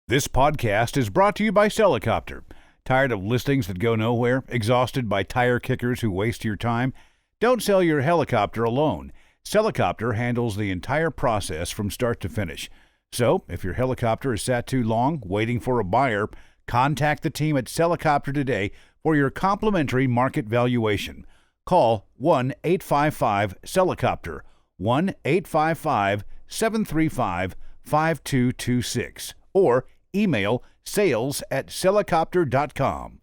This podcast is brought to you by Heli-Skiing. Tired of listings that go nowhere? Exhausted by tire kickers who waste your time? Don't sell your helicopter alone. Heli-Skiing handles the entire process from start to finish. So, if your helicopter is sat too long waiting for a buyer, contact the team at Heli-Skiing today for your complimentary market valuation. Call 1-855-Heli-Skiing, 1-855-735-5226, or email sales@helicopter.com.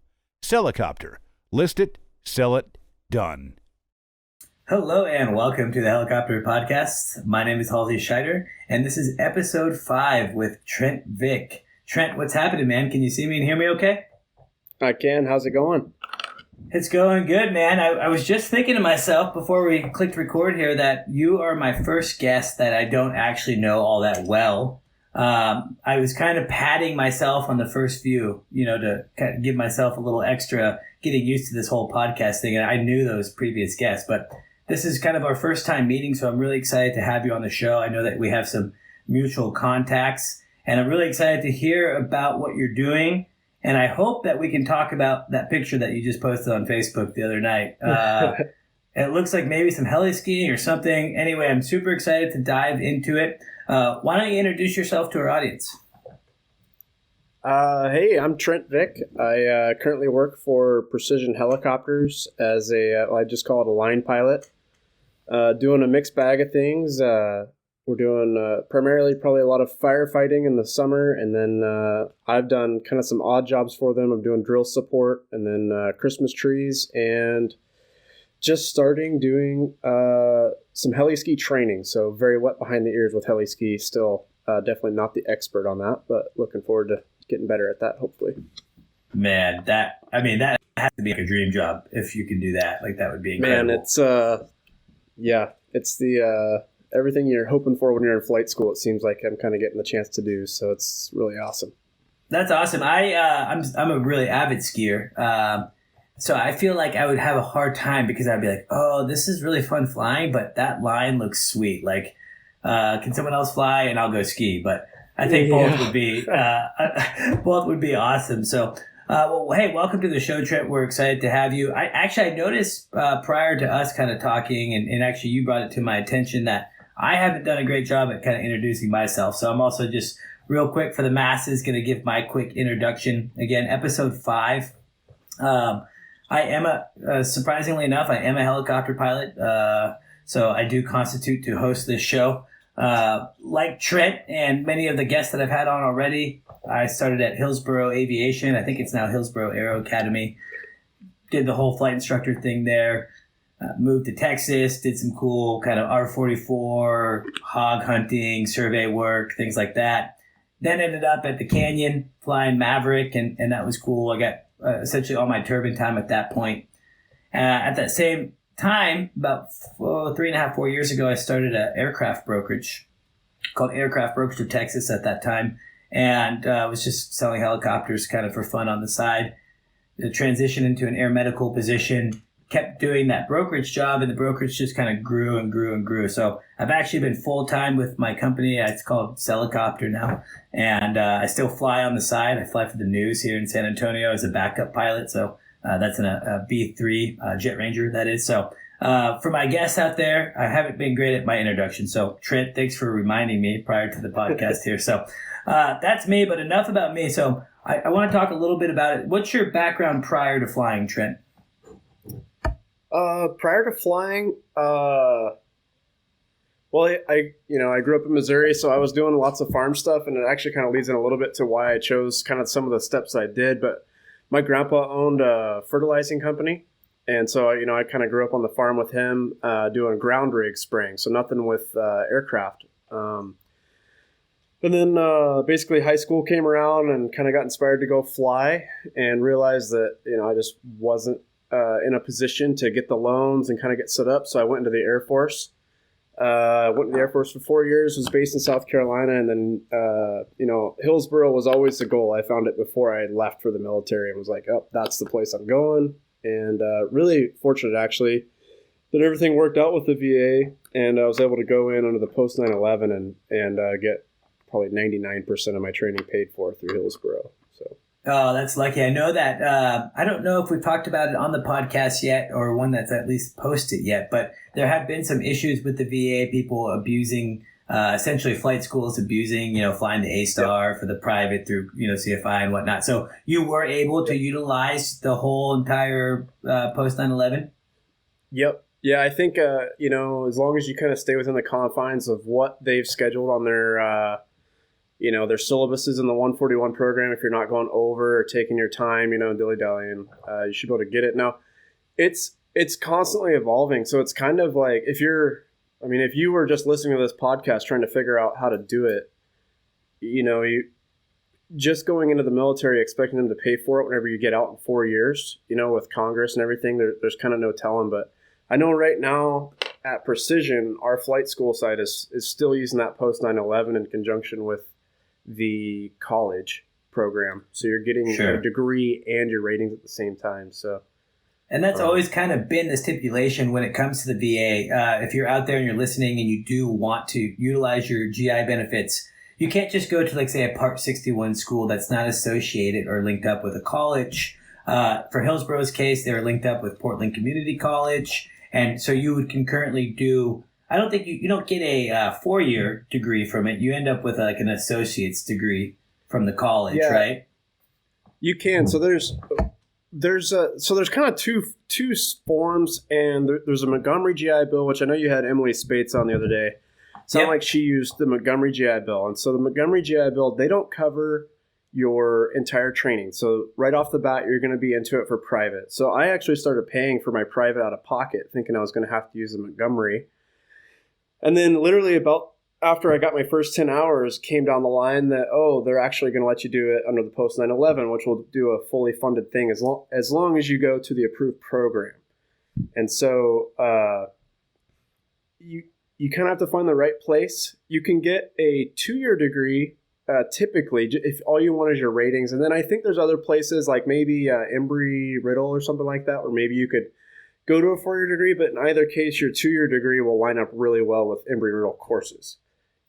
Heli-Skiing. List it, sell it, done. Hello and welcome to the Helicopter Podcast. My name is Halsey Scheider, and this is episode 5 with Trent Vick. Trent, what's happening, man? Can you see me and hear me okay? I can. How's it going? It's going good, man. I was just thinking to myself before we clicked record here that you are my first guest that I don't actually know all that well. I was kind of patting myself on the first few, to kind of give myself a little extra getting used to this whole podcast thing. And I knew those previous guests, but this is kind of our first time meeting. So I'm really excited to have you on the show. I know that we have some mutual contacts, and I'm really excited to hear about what you're doing. And I hope that we can talk about that picture that you just posted on Facebook the other night. It looks like maybe some heli-skiing or something. Anyway, I'm super excited to dive into it. Why don't you introduce yourself to our audience? Hey, I'm Trent Vick. I currently work for Precision Helicopters as I just call it a line pilot. Doing a mixed bag of things. We're doing primarily probably a lot of firefighting in the summer, and then I've done kind of some odd jobs for them. I'm doing drill support, and then Christmas trees, and just starting doing some heli-ski training. So very wet behind the ears with heli-ski. Still definitely not the expert on that, but looking forward to getting better at that, hopefully. Man, that has to be like a dream job if you can do that. Like, that would be incredible. Man, it's the everything you're hoping for when you're in flight school. It seems like I'm kind of getting the chance to do, so it's really awesome. That's awesome. I'm a really avid skier. So I feel like I would have a hard time because I'd be like, oh, this is really fun flying, but that line looks sweet. Like, can someone else fly and I'll go ski? But I think both would be awesome. So, hey, welcome to the show, Trent. We're excited to have you. I noticed prior to us kind of talking, and actually you brought it to my attention that I haven't done a great job at kind of introducing myself. So I'm also just real quick for the masses going to give my quick introduction. Again, episode 5. I am surprisingly enough, I am a helicopter pilot. So I do constitute to host this show. Like Trent and many of the guests that I've had on already, I started at Hillsboro Aviation. I think it's now Hillsboro Aero Academy. Did the whole flight instructor thing there. Moved to Texas, did some cool kind of R-44, hog hunting, survey work, things like that. Then ended up at the Canyon flying Maverick, and that was cool. I got essentially all my turbine time at that point. At that same time, about 3.5, 4 years ago, I started an aircraft brokerage called Aircraft Brokerage of Texas at that time, and was just selling helicopters kind of for fun on the side. The transition into an air medical position, kept doing that brokerage job, and the brokerage just kind of grew and grew and grew. So I've actually been full-time with my company. It's called Heli-Skiing now, and I still fly on the side. I fly for the news here in San Antonio as a backup pilot. So that's a B-3 Jet Ranger, that is. So for my guests out there, I haven't been great at my introduction. So Trent, thanks for reminding me prior to the podcast here. So that's me, but enough about me. So I want to talk a little bit about it. What's your background prior to flying, Trent? Prior to flying, I grew up in Missouri, so I was doing lots of farm stuff, and it actually kind of leads in a little bit to why I chose kind of some of the steps I did. But my grandpa owned a fertilizing company, and so, I kind of grew up on the farm with him, doing ground rig spraying, so nothing with aircraft. And then basically high school came around and kind of got inspired to go fly and realized that, I just wasn't in a position to get the loans and kind of get set up. So I went into the Air Force. Went in the Air Force for 4 years, was based in South Carolina. And then, Hillsboro was always the goal. I found it before I left for the military and was like, oh, that's the place I'm going. And really fortunate, actually, that everything worked out with the VA. And I was able to go in under the post 9/11 and get probably 99% of my training paid for through Hillsboro. So. Oh, that's lucky. I know that. I don't know if we've talked about it on the podcast yet or one that's at least posted yet, but there have been some issues with the VA, people abusing, essentially flight schools abusing, flying the A-Star for the private through, CFI and whatnot. So you were able to utilize the whole entire post 9/11? Yep. Yeah, I think, as long as you kind of stay within the confines of what they've scheduled on their their syllabuses in the 141 program, if you're not going over or taking your time, dilly-dallying, you should be able to get it. Now, it's constantly evolving. So it's kind of like if you were just listening to this podcast trying to figure out how to do it, you just going into the military expecting them to pay for it whenever you get out in 4 years, with Congress and everything, there's kind of no telling. But I know right now at Precision, our flight school side is still using that post 9/11 in conjunction with the college program. So you're getting a degree and your ratings at the same time. So, and that's always kind of been the stipulation when it comes to the VA. If you're out there and you're listening and you do want to utilize your GI benefits, you can't just go to, like, say, a Part 61 school that's not associated or linked up with a college. For Hillsboro's case, they were linked up with Portland Community College. And so you would concurrently do, I don't think you don't get a 4-year degree from it. You end up with like an associate's degree from the college, right? You can. So there's kind of two forms, and there's a Montgomery GI Bill, which I know you had Emily Spates on the other day. Sounded like she used the Montgomery GI Bill. And so the Montgomery GI Bill, they don't cover your entire training. So right off the bat, you're going to be into it for private. So I actually started paying for my private out of pocket, thinking I was going to have to use the Montgomery. And then literally about after I got my first 10 hours, came down the line that, they're actually going to let you do it under the post 9/11, which will do a fully funded thing as long as you go to the approved program. And so you kind of have to find the right place. You can get a 2-year degree typically, if all you want is your ratings. And then I think there's other places like maybe Embry-Riddle or something like that, or maybe you could go to a 4-year degree, but in either case, your 2-year degree will line up really well with Embry-Riddle courses,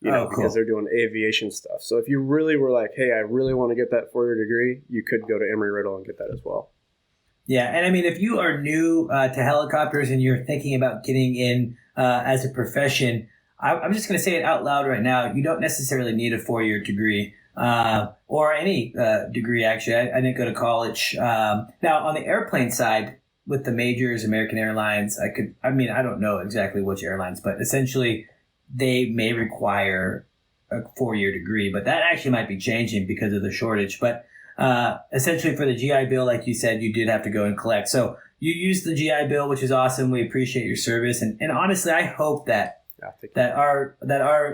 because they're doing aviation stuff. So if you really were like, hey, I really want to get that 4-year degree, you could go to Embry-Riddle and get that as well. Yeah, and I mean, if you are new to helicopters and you're thinking about getting in as a profession, I'm just going to say it out loud right now. You don't necessarily need a 4-year degree or any degree, actually. I didn't go to college. Now, on the airplane side, with the majors, American Airlines, I don't know exactly which airlines, but essentially they may require a 4-year degree. But that actually might be changing because of the shortage. But essentially for the GI Bill, like you said, you did have to go and collect. So you used the GI Bill, which is awesome. We appreciate your service. And honestly, I hope that our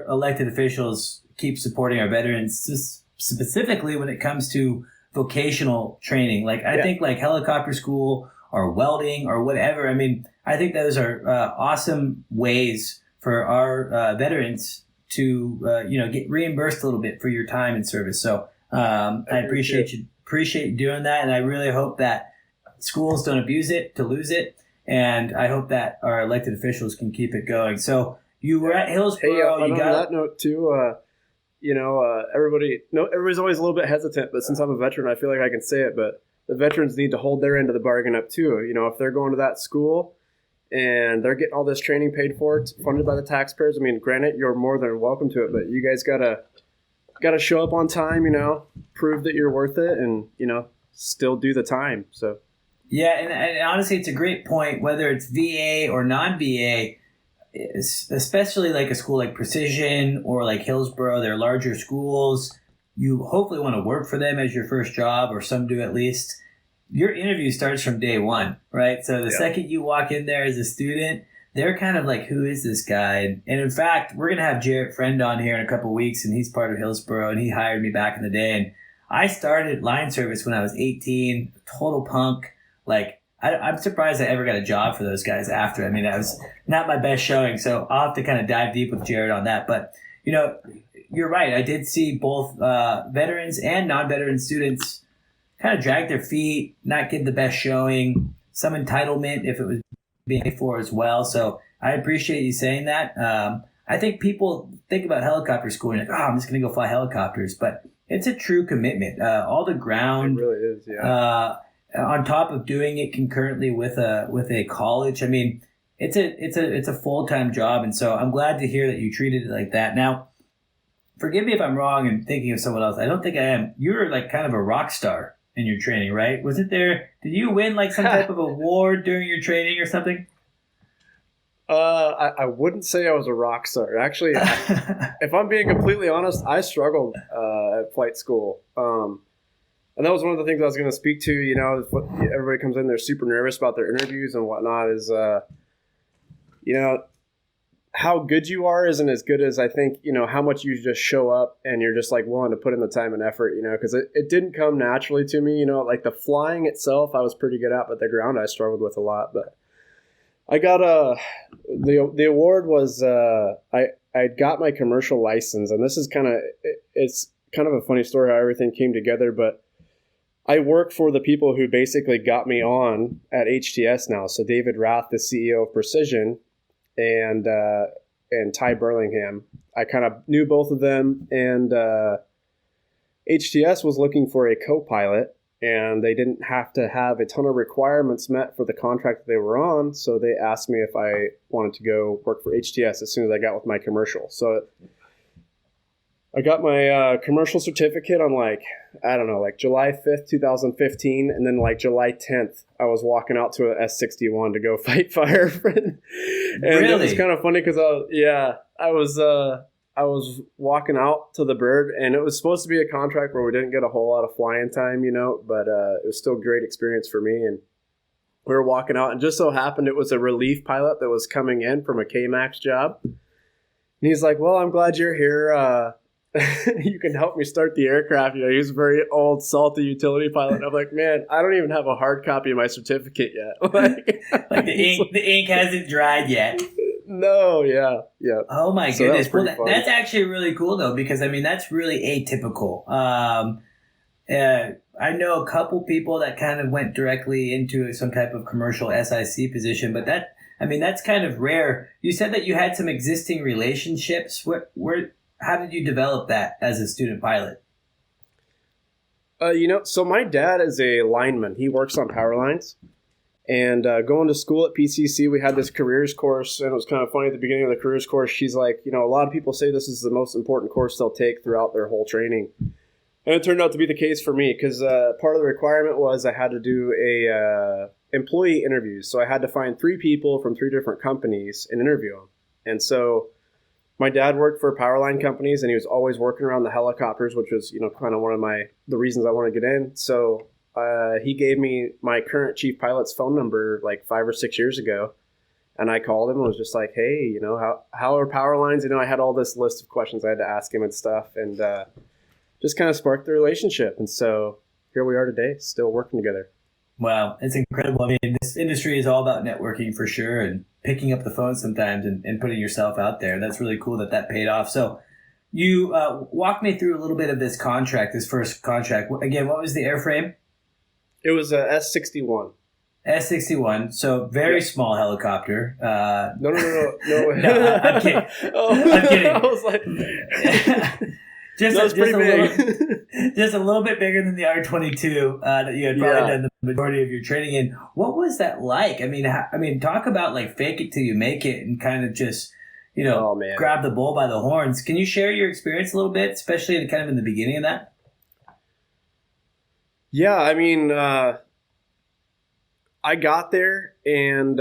elected officials keep supporting our veterans, specifically when it comes to vocational training. Like I think like helicopter school or welding or whatever. I mean, I think those are awesome ways for our veterans to get reimbursed a little bit for your time and service. So I appreciate you doing that, and I really hope that schools don't abuse it to lose it, and I hope that our elected officials can keep it going. So. You were at Hillsboro. Hey, on that note too, everybody's always a little bit hesitant, but since I'm a veteran, I feel like I can say it. But the veterans need to hold their end of the bargain up too. If they're going to that school and they're getting all this training paid for, it's funded by the taxpayers. I mean, granted, you're more than welcome to it, but you guys gotta show up on time. Prove that you're worth it, and still do the time. So. Yeah, and honestly, it's a great point. Whether it's VA or non-VA. Especially like a school like Precision or like Hillsboro, they're larger schools. You hopefully want to work for them as your first job, or some do at least. Your interview starts from day one, right? So the second you walk in there as a student, they're kind of like, who is this guy? And in fact, we're going to have Jarrett Friend on here in a couple of weeks, and he's part of Hillsboro, and he hired me back in the day. And I started line service when I was 18, total punk, like, I'm surprised I ever got a job for those guys after. I mean, that was not my best showing, so I'll have to kind of dive deep with Jared on that. But, you're right. I did see both veterans and non-veteran students kind of drag their feet, not get the best showing, some entitlement if it was being paid for as well. So I appreciate you saying that. I think people think about helicopter school and like, oh, I'm just going to go fly helicopters, but it's a true commitment. All the ground, It really is, yeah. on top of doing it concurrently with a college. I mean, it's a full-time job, and so I'm glad to hear that you treated it like that. Now, forgive me if I'm wrong and thinking of someone else. I don't think I am. You were like kind of a rock star in your training, right? Wasn't there? Did you win like some type of award during your training or something? I wouldn't say I was a rock star. Actually, if I'm being completely honest, I struggled at flight school. And that was one of the things I was going to speak to. You know, everybody comes in, they're super nervous about their interviews and whatnot. Is you know, how good you are isn't as good as I think. You know, how much you just show up and you're just like willing to put in the time and effort. You know, because it didn't come naturally to me. You know, like the flying itself, I was pretty good at, but the ground I struggled with a lot. But I got the award was I got my commercial license, and this is it's kind of a funny story how everything came together, but I work for the people who basically got me on at HTS now. So David Rath, the CEO of Precision, and Ty Burlingham. I kind of knew both of them, and HTS was looking for a co-pilot, and they didn't have to have a ton of requirements met for the contract that they were on. So they asked me if I wanted to go work for HTS as soon as I got with my commercial. So I got my commercial certificate on like July 5th, 2015. And then like July 10th, I was walking out to a S-61 to go fight fire. And Really? It was kind of funny because I was walking out to the bird, and it was supposed to be a contract where we didn't get a whole lot of flying time, you know, but it was still a great experience for me. And we were walking out, and just so happened it was a relief pilot that was coming in from a K-Max job. And he's like, well, I'm glad you're here. You can help me start the aircraft. You know, he was a very old, salty utility pilot. And I'm like, man, I don't even have a hard copy of my certificate yet. Like the ink hasn't dried yet. No, yeah. Oh my So goodness! Well, fun. that's actually really cool though, because I mean that's really atypical. I know a couple people that kind of went directly into some type of commercial SIC position, but that's kind of rare. You said that you had some existing relationships. How did you develop that as a student pilot? So my dad is a lineman. He works on power lines. And going to school at PCC, we had this careers course, and it was kind of funny at the beginning of the careers course. She's like, you know, a lot of people say this is the most important course they'll take throughout their whole training. And it turned out to be the case for me because part of the requirement was I had to do employee interviews. So I had to find 3 people from 3 different companies and interview them. And so my dad worked for power line companies, and he was always working around the helicopters, which was, you know, kind of one of the reasons I wanted to get in. So he gave me my current chief pilot's phone number like 5 or 6 years ago. And I called him and was just like, hey, you know, how are power lines? You know, I had all this list of questions I had to ask him and stuff, and just kind of sparked the relationship. And so here we are today, still working together. Wow, it's incredible. I mean, this industry is all about networking for sure, and picking up the phone sometimes and putting yourself out there. That's really cool that paid off. So you walk me through a little bit of this first contract. Again, what was the airframe? It was a S-61. S-61, so very small helicopter. No. No, I'm kidding. I'm kidding. I was like, just a little bit bigger than the R-22 that you had probably done the majority of your training in. What was that like? I mean, talk about like fake it till you make it, and kind of just, you know, grab the bull by the horns. Can you share your experience a little bit, especially kind of in the beginning of that? Yeah, I mean, I got there and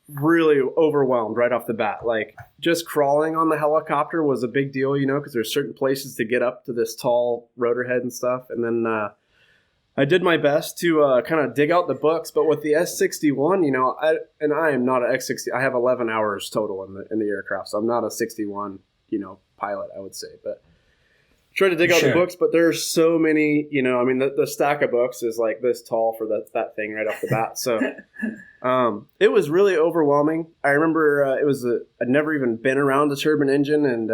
really overwhelmed right off the bat. Like, just crawling on the helicopter was a big deal, you know, because there's certain places to get up to this tall rotor head and stuff. And then I did my best to kind of dig out the books. But with the S-61, you know, I am not an X-60. I have 11 hours total in the aircraft, so I'm not a 61, you know, pilot, I would say. But try to dig out the books, but there's so many, you know, I mean, the stack of books is like this tall for that thing right off the bat. So it was really overwhelming. I remember I'd never even been around a turbine engine, and,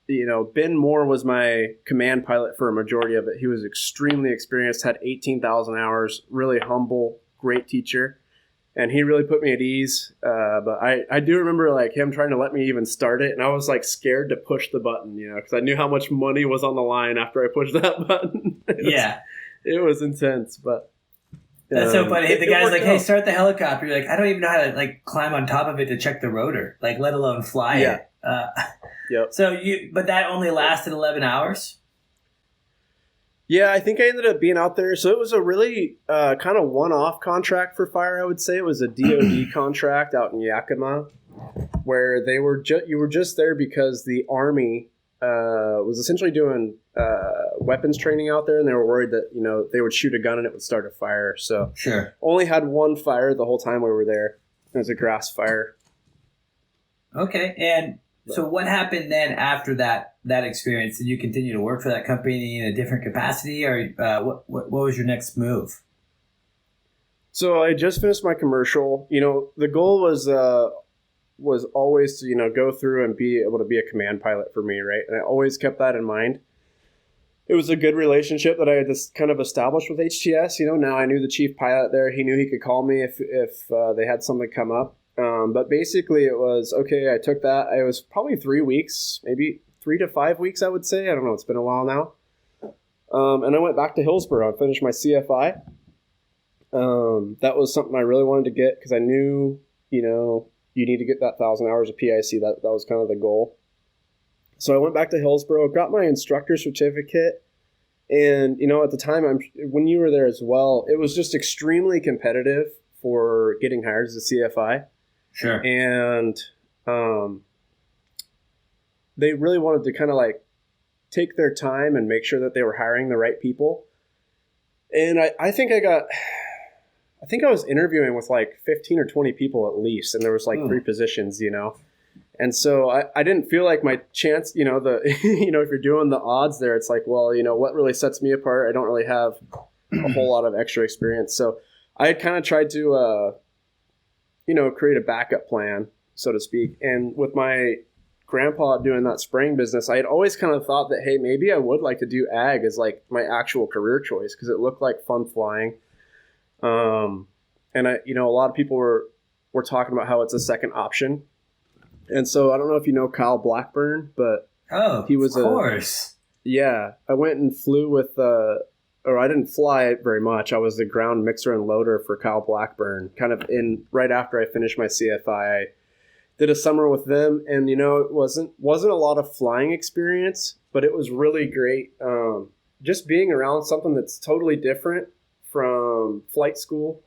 you know, Ben Moore was my command pilot for a majority of it. He was extremely experienced, had 18,000 hours, really humble, great teacher. and he really put me at ease. But I do remember like him trying to let me even start it, and I was like scared to push the button, because I knew how much money was on the line after I pushed that button. It was intense, but that's so funny. The guy's like, "Hey, out. start the helicopter." You're like, I don't even know how to like climb on top of it to check the rotor, like let alone fly it. Yep. So but that only lasted 11 hours. Yeah, I think I ended up being out there. So it was a really kind of one-off contract for fire, I would say. It was a DoD contract out in Yakima, where they were you were just there because the Army was essentially doing weapons training out there, and they were worried that they would shoot a gun and it would start a fire. So sure, only had one fire the whole time we were there. It was a grass fire. Okay, and so what happened then after that experience? Did you continue to work for that company in a different capacity, or what was your next move? So I just finished my commercial. The goal was always to go through and be able to be a command pilot for me, right? And I always kept that in mind. It was a good relationship that I had just kind of established with HTS. Now I knew the chief pilot there. He knew he could call me if they had something come up. But basically it was, okay, I took that. It was probably 3 weeks, maybe 3 to 5 weeks, I would say. I don't know. It's been a while now. And I went back to Hillsboro and finished my CFI. That was something I really wanted to get because I knew, you need to get that 1,000 hours of PIC. That was kind of the goal. So I went back to Hillsboro, got my instructor certificate. And, at the time, when you were there as well, it was just extremely competitive for getting hired as a CFI. Sure. And they really wanted to kind of like take their time and make sure that they were hiring the right people. And I think I was interviewing with like 15 or 20 people at least, and there was like 3 positions, And so I didn't feel like my chance, if you're doing the odds there, it's like, well, what really sets me apart? I don't really have a whole lot of extra experience. So I kind of tried to, create a backup plan, so to speak. And with my grandpa doing that spraying business, I had always kind of thought that, hey, maybe I would like to do ag as like my actual career choice because it looked like fun flying. And a lot of people were talking about how it's a second option. And so I don't know if you know Kyle Blackburn, but he was of course. I went and flew with or I didn't fly it very much. I was the ground mixer and loader for Kyle Blackburn. Kind of right after I finished my CFI, I did a summer with them, and it wasn't a lot of flying experience, but it was really great. Just being around something that's totally different from flight school,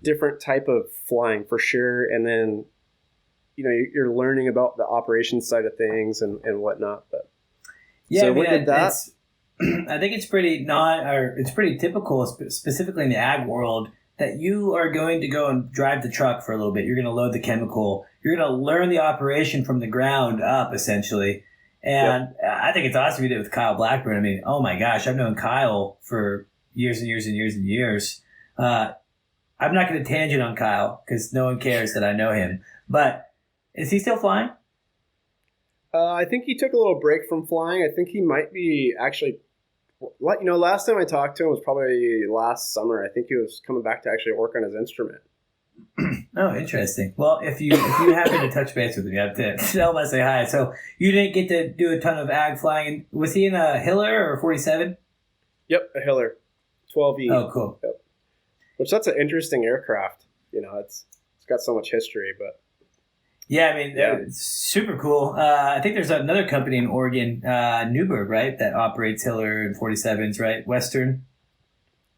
different type of flying for sure, and then you're learning about the operations side of things and whatnot. But so we did that. I think it's it's pretty typical, specifically in the ag world, that you are going to go and drive the truck for a little bit. You're going to load the chemical. You're going to learn the operation from the ground up, essentially. And I think it's awesome you did it with Kyle Blackburn. I mean, oh my gosh, I've known Kyle for years and years and years and years. I'm not going to tangent on Kyle because no one cares that I know him. But is he still flying? I think he took a little break from flying. I think he might be actually, last time I talked to him was probably last summer. I think he was coming back to actually work on his instrument. Oh, interesting. Well, if you happen to touch base with him, you have to tell him I say hi. So you didn't get to do a ton of ag flying. Was he in a Hiller or 47? Yep, a Hiller, 12E. Oh, cool. Yep. Which that's an interesting aircraft. It's got so much history, but. Yeah, I mean, it's super cool. I think there's another company in Oregon, Newberg, right, that operates Hiller and 47s, right? Western?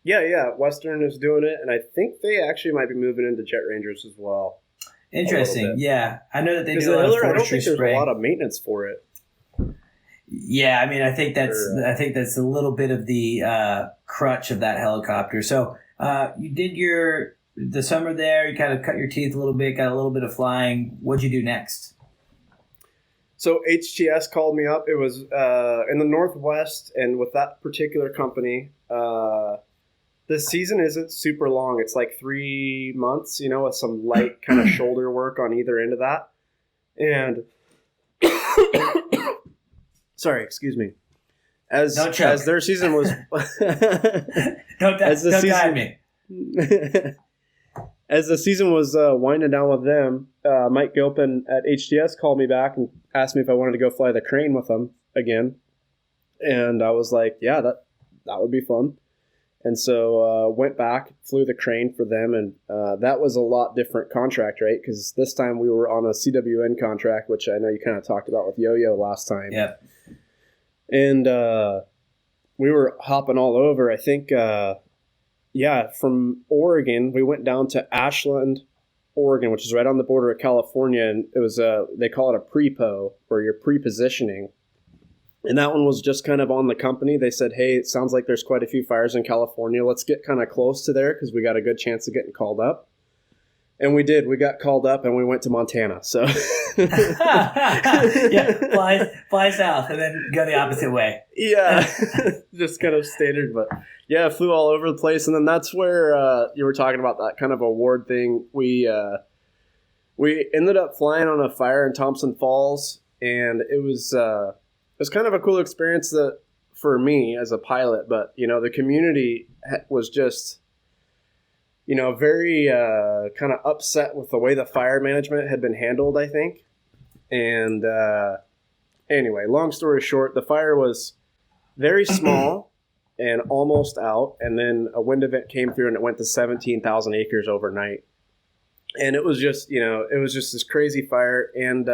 Yeah. Western is doing it, and I think they actually might be moving into Jet Rangers as well. Interesting. Yeah. I know that they do a lot Hiller, of I don't forestry think there's spraying. a lot of maintenance for it. Yeah, I mean, I think that's a little bit of the crutch of that helicopter. So you did the summer there, you kind of cut your teeth a little bit, got a little bit of flying. What'd you do next? So HTS called me up. It was in the Northwest, and with that particular company, the season isn't super long. It's like 3 months, with some light kind of shoulder work on either end of that. And sorry, excuse me. As their season was don't guide me. as the season was winding down with them, Mike Gilpin at HTS called me back and asked me if I wanted to go fly the crane with them again. And I was like, yeah, that would be fun. And so went back, flew the crane for them, and that was a lot different contract, right? Because this time we were on a CWN contract, which I know you kind of talked about with Yo-Yo last time. Yeah. And we were hopping all over. I think, from Oregon, we went down to Ashland, Oregon, which is right on the border of California, and it was they call it a pre-po, where you're pre-positioning. And that one was just kind of on the company. They said, hey, it sounds like there's quite a few fires in California. Let's get kind of close to there because we got a good chance of getting called up. And we did. We got called up and we went to Montana. So yeah, fly south and then go the opposite way. Yeah, just kind of standard. But yeah, flew all over the place. And then that's where you were talking about that kind of award thing. We ended up flying on a fire in Thompson Falls, and it was kind of a cool experience for me as a pilot. But, the community was just, very kind of upset with the way the fire management had been handled, I think. And anyway, long story short, the fire was very small and almost out. And then a wind event came through and it went to 17,000 acres overnight. And it was just, this crazy fire. And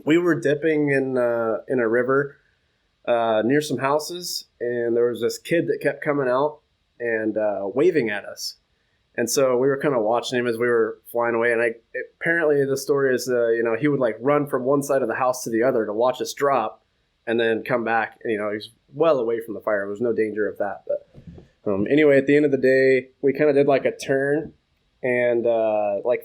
we were dipping in a river near some houses, and there was this kid that kept coming out and waving at us. And so we were kind of watching him as we were flying away. And apparently the story is, he would like run from one side of the house to the other to watch us drop and then come back. And, he's well away from the fire. There was no danger of that. But anyway, at the end of the day, we kind of did like a turn and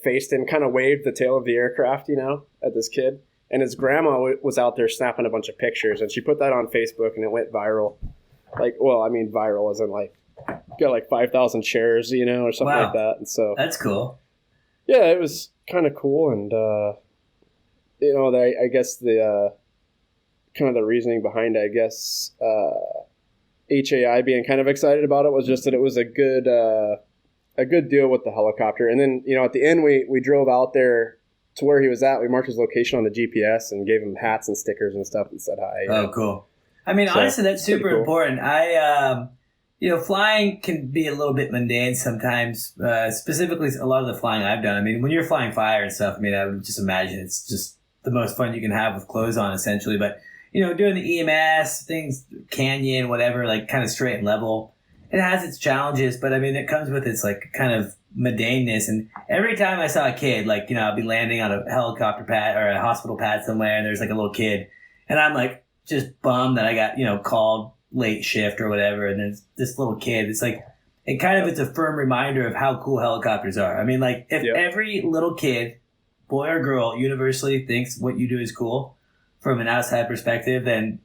faced him, kind of waved the tail of the aircraft, at this kid. And his grandma was out there snapping a bunch of pictures, and she put that on Facebook, and it went viral. Viral as in got like 5,000 shares, or something like that. And so that's cool. Yeah, it was kind of cool, and I guess the kind of the reasoning behind it, I guess HAI being kind of excited about it was just that it was a good deal with the helicopter. And then at the end we drove out there to where he was at. We marked his location on the GPS and gave him hats and stickers and stuff and said hi. Oh, cool. I mean, honestly, that's super cool. Important. Flying can be a little bit mundane sometimes, specifically a lot of the flying I've done. I mean, when you're flying fire and stuff, I would just imagine it's just the most fun you can have with clothes on, essentially. But, doing the EMS, things, canyon, whatever, kind of straight and level, it has its challenges, but it comes with its kind of mundaneness. And every time I saw a kid, I'll be landing on a helicopter pad or a hospital pad somewhere, and there's a little kid, and I'm just bummed that I got called late shift or whatever, and there's this little kid. It's it's a firm reminder of how cool helicopters are. If every little kid, boy or girl, universally thinks what you do is cool from an outside perspective, then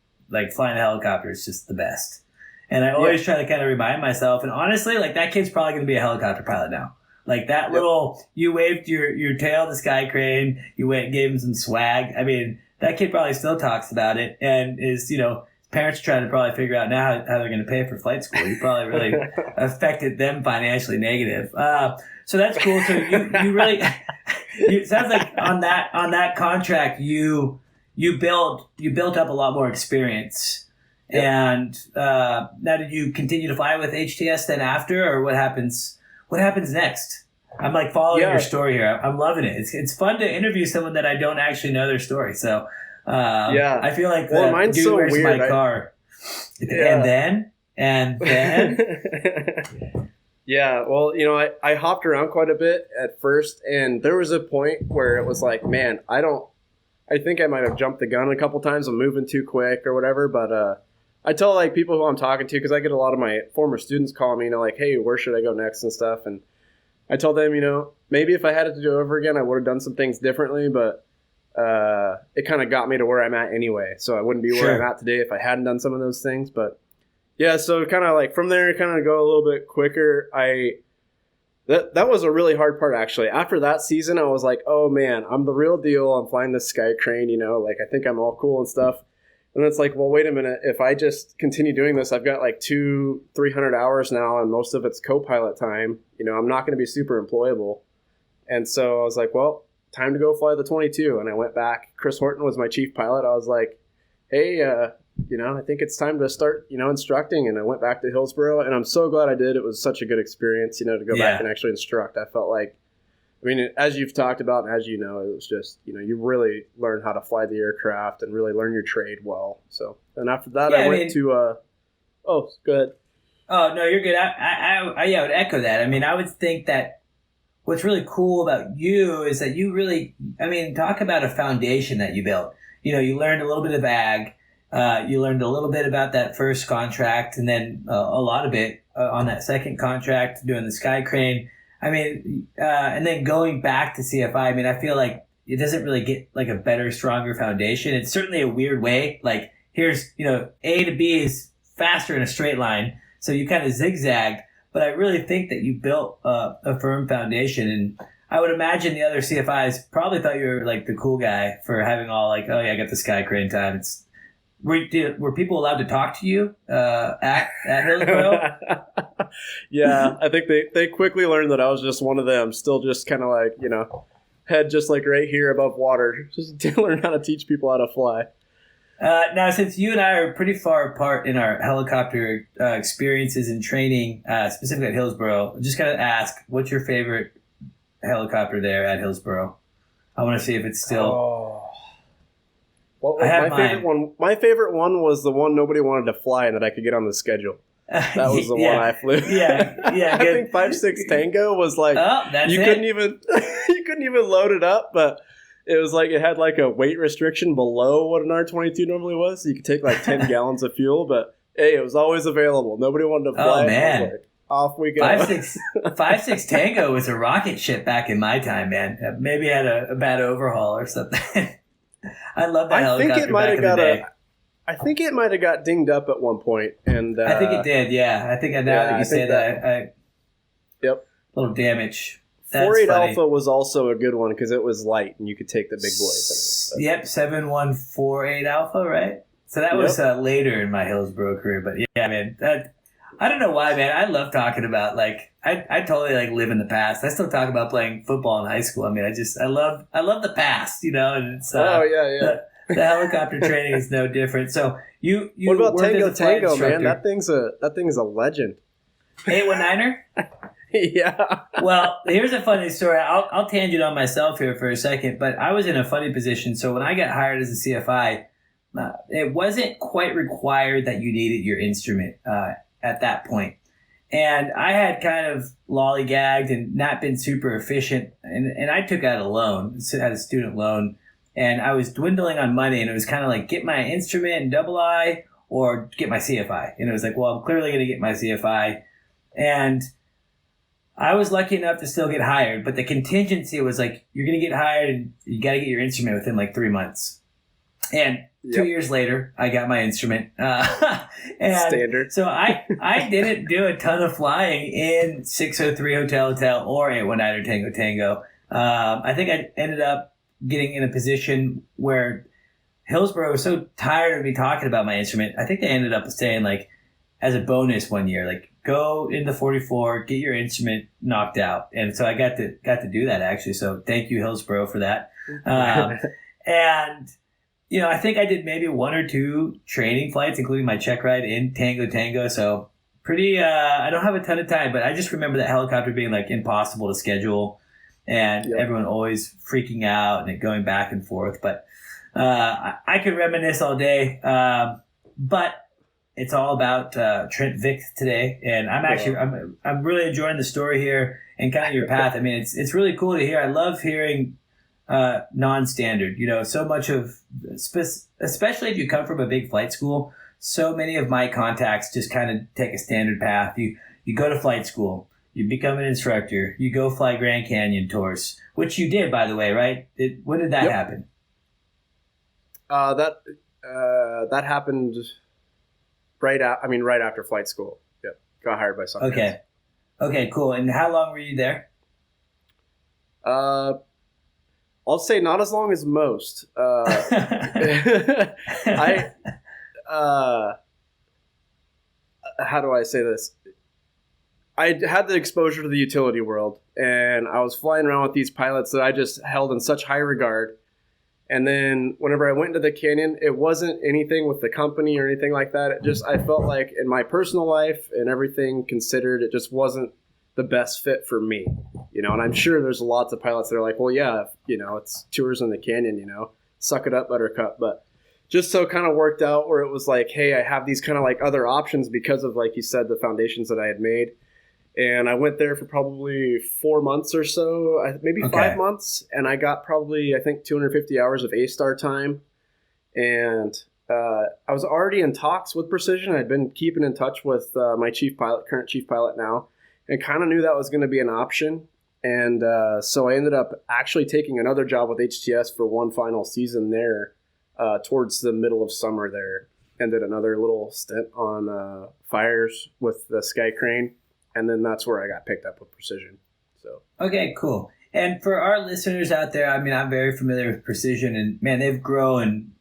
flying a helicopter is just the best. And I always try to kind of remind myself, and honestly, that kid's probably going to be a helicopter pilot now. That little, you waved your tail to Sky Crane, gave him some swag. That kid probably still talks about it, and is, parents are trying to probably figure out now how they're going to pay for flight school. You probably really affected them financially negative. So that's cool. So you really, it sounds like on that contract, you built up a lot more experience. Yep. And now, did you continue to fly with HTS then after, or what happens? What happens next? I'm following your story here. I'm loving it. It's fun to interview someone that I don't actually know their story. So I feel like mine's dude, so where's weird. my car? And then. Yeah, well, I hopped around quite a bit at first, and there was a point where it was man, I think I might have jumped the gun a couple times. I'm moving too quick or whatever, but I tell people who I'm talking to, because I get a lot of my former students calling me, hey, where should I go next and stuff, and I told them, maybe if I had it to do over again, I would have done some things differently, but it kind of got me to where I'm at anyway, so I wouldn't be where I'm at today if I hadn't done some of those things. But yeah, so kind of from there, kind of go a little bit quicker. That was a really hard part, actually. After that season, I was oh man, I'm the real deal. I'm flying this Sky Crane, I think I'm all cool and stuff. And it's like, well, wait a minute. If I just continue doing this, I've got like 300 hours now, and most of it's co-pilot time. I'm not going to be super employable. And so I was like, well, time to go fly the 22. And I went back. Chris Horton was my chief pilot. I was like, hey, I think it's time to start, instructing. And I went back to Hillsboro, and I'm so glad I did. It was such a good experience, to go back and actually instruct. I felt like, as you've talked about, and as you know, it was just, you really learn how to fly the aircraft and really learn your trade well. So, and after that, I went to, oh, go ahead. Oh, no, you're good. I would echo that. I would think that what's really cool about you is that you really, talk about a foundation that you built. You learned a little bit of ag. You learned a little bit about that first contract, and then a lot of it on that second contract doing the Sky Crane. And then going back to CFI, I feel like it doesn't really get like a better, stronger foundation. It's certainly a weird way. Like here's, A to B is faster in a straight line. So you kind of zigzagged, but I really think that you built a firm foundation. And I would imagine the other CFIs probably thought you were like the cool guy for having all like, oh yeah, I got the Sky Crane time. Were people allowed to talk to you at Hillsboro? Yeah, I think they quickly learned that I was just one of them, still just kind of like, head just like right here above water, just to learn how to teach people how to fly. Now, since you and I are pretty far apart in our helicopter experiences and training, specifically at Hillsboro, I'm just going to ask, what's your favorite helicopter there at Hillsboro? I want to see if it's still... Oh. Well, my favorite one was the one nobody wanted to fly and that I could get on the schedule. That was the one I flew. Yeah. I think 5.6 Tango was like, couldn't even you couldn't even load it up, but it was like it had like a weight restriction below what an R-22 normally was. So you could take like 10 gallons of fuel, but hey, it was always available. Nobody wanted to fly. Oh man. Like, off we go. 5.6 Tango was a rocket ship back in my time, man. Maybe had a bad overhaul or something. I love that helicopter back in the day. I think it might have got dinged up at one point, and I think it did. Yeah, I think now that you say that, yep, a little damage. 4.8 Alpha was also a good one because it was light and you could take the big boys. Yep, 7148 Alpha, right? So that was later in my Hillsboro career, but yeah, man, I don't know why, man. I love talking about like I totally like live in the past. I still talk about playing football in high school. I love the past, and it's the helicopter training is no different. So you what about Tango, man? That thing's a legend. 819er? Yeah. Well, here's a funny story. I'll tangent on myself here for a second, but I was in a funny position. So when I got hired as a CFI, it wasn't quite required that you needed your instrument at that point. And I had kind of lollygagged and not been super efficient. And I took out a loan, had a student loan, and I was dwindling on money. And it was kind of like, get my instrument and double I or get my CFI. And it was like, well, I'm clearly going to get my CFI. And I was lucky enough to still get hired. But the contingency was like, you're going to get hired and you got to get your instrument within like 3 months. And 2 years later, I got my instrument. And standard. So I didn't do a ton of flying in 603 Hotel or 819 or Tango Tango. I think I ended up getting in a position where Hillsboro was so tired of me talking about my instrument. I think they ended up saying like, as a bonus one year, like go in the 44, get your instrument knocked out. And so I got to do that actually. So thank you, Hillsboro, for that. And I think I did maybe 1 or 2 training flights, including my check ride in Tango Tango. So pretty, I don't have a ton of time, but I just remember that helicopter being like impossible to schedule and everyone always freaking out and it going back and forth. But I could reminisce all day. But it's all about Trent Vick today. And I'm really enjoying the story here and kind of your path. I mean, it's really cool to hear. I love hearing non-standard, so much of, especially if you come from a big flight school, so many of my contacts just kind of take a standard path. You go to flight school, you become an instructor, you go fly Grand Canyon tours, which you did, by the way, right? When did that happen? That happened right after flight school. Yep. Got hired by someone. Okay, cool. And how long were you there? I'll say not as long as most. how do I say this? I had the exposure to the utility world, and I was flying around with these pilots that I just held in such high regard. And then whenever I went into the canyon, it wasn't anything with the company or anything like that. It just, I felt like in my personal life and everything considered, it just wasn't the best fit for me, and I'm sure there's lots of pilots that are like, well, yeah, it's tours in the canyon, suck it up, buttercup. But just so kind of worked out where it was like, hey, I have these kind of like other options because of, like you said, the foundations that I had made. And I went there for probably 4 months or so, maybe 5 months. And I got probably, I think, 250 hours of A-star time. And I was already in talks with Precision. I'd been keeping in touch with my current chief pilot now, and kind of knew that was going to be an option. And so I ended up actually taking another job with HTS for one final season there towards the middle of summer there. And did another little stint on fires with the Sky Crane. And then that's where I got picked up with Precision. So okay, cool. And for our listeners out there, I mean, I'm very familiar with Precision, and man, they've grown